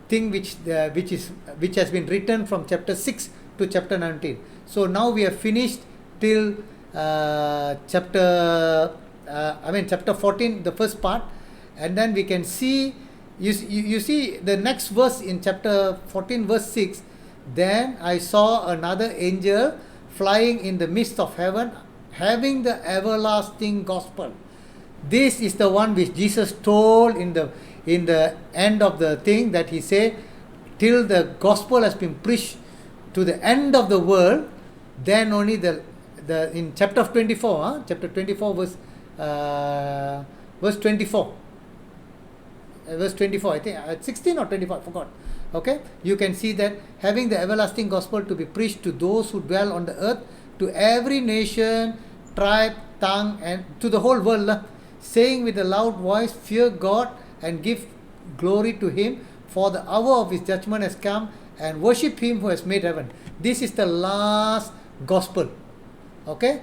thing which has been written from chapter 6 to chapter 19. So now we have finished till chapter 14, the first part, and then we can see you see the next verse in chapter 14 verse 6. Then I saw another angel flying in the midst of heaven, having the everlasting gospel. This is the one which Jesus told in the end of the thing, that he said, till the gospel has been preached to the end of the world, then only in chapter 24, chapter 24 verse 24. Verse 24, I think 16 or 24, I forgot. Okay, you can see that, having the everlasting gospel to be preached to those who dwell on the earth, to every nation, tribe, tongue, and to the whole world, saying with a loud voice, fear God and give glory to him, for the hour of his judgment has come, and worship him who has made heaven. This is the last gospel. Okay,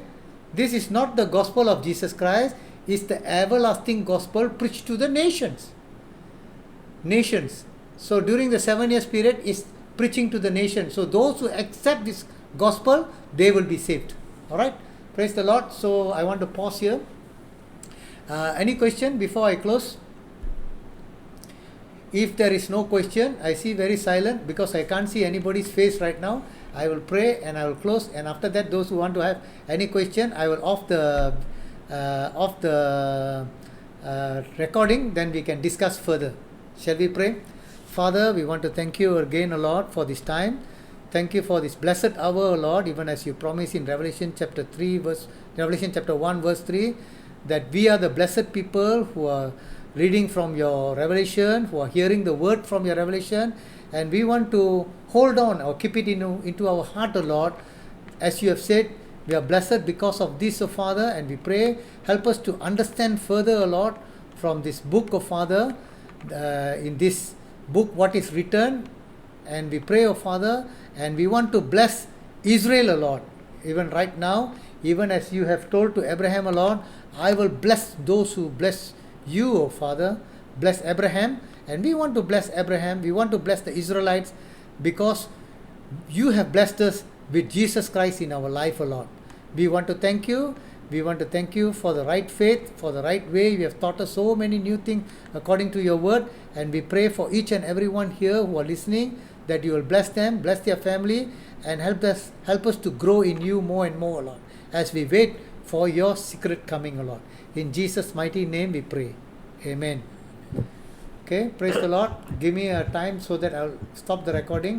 this is not the gospel of Jesus Christ, it's the everlasting gospel preached to the nations. So during the 7 years period is preaching to the nation. So those who accept this gospel, they will be saved. All right, praise the Lord. So I want to pause here. Any question before I close? If there is no question, I see very silent, because I can't see anybody's face right now. I will pray and I will close, and after that, those who want to have any question, I will off the recording, then we can discuss further. Shall we pray? Father, we want to thank you again, O Lord, for this time. Thank you for this blessed hour, O Lord, even as you promised in Revelation chapter 1 verse 3, that we are the blessed people who are reading from your revelation, who are hearing the word from your revelation, and we want to hold on or keep it into our heart, O Lord. As you have said, we are blessed because of this, O Father, and we pray, help us to understand further, O Lord, from this book, O Father, in this book what is written, And we pray, oh Father, and we want to bless Israel, O Lord. Even right now, even as you have told to Abraham, O Lord, I will bless those who bless you, O Father. Bless Abraham. And we want to bless Abraham. We want to bless the Israelites because you have blessed us with Jesus Christ in our life, O Lord. We want to thank you. We want to thank you for the right faith, for the right way. You have taught us so many new things according to your word. And we pray for each and everyone here who are listening that you will bless them, bless their family, and help us to grow in you more and more, O Lord, as we wait for your secret coming, O Lord. In Jesus' mighty name we pray. Amen. Okay, praise the Lord. Give me a time so that I'll stop the recording.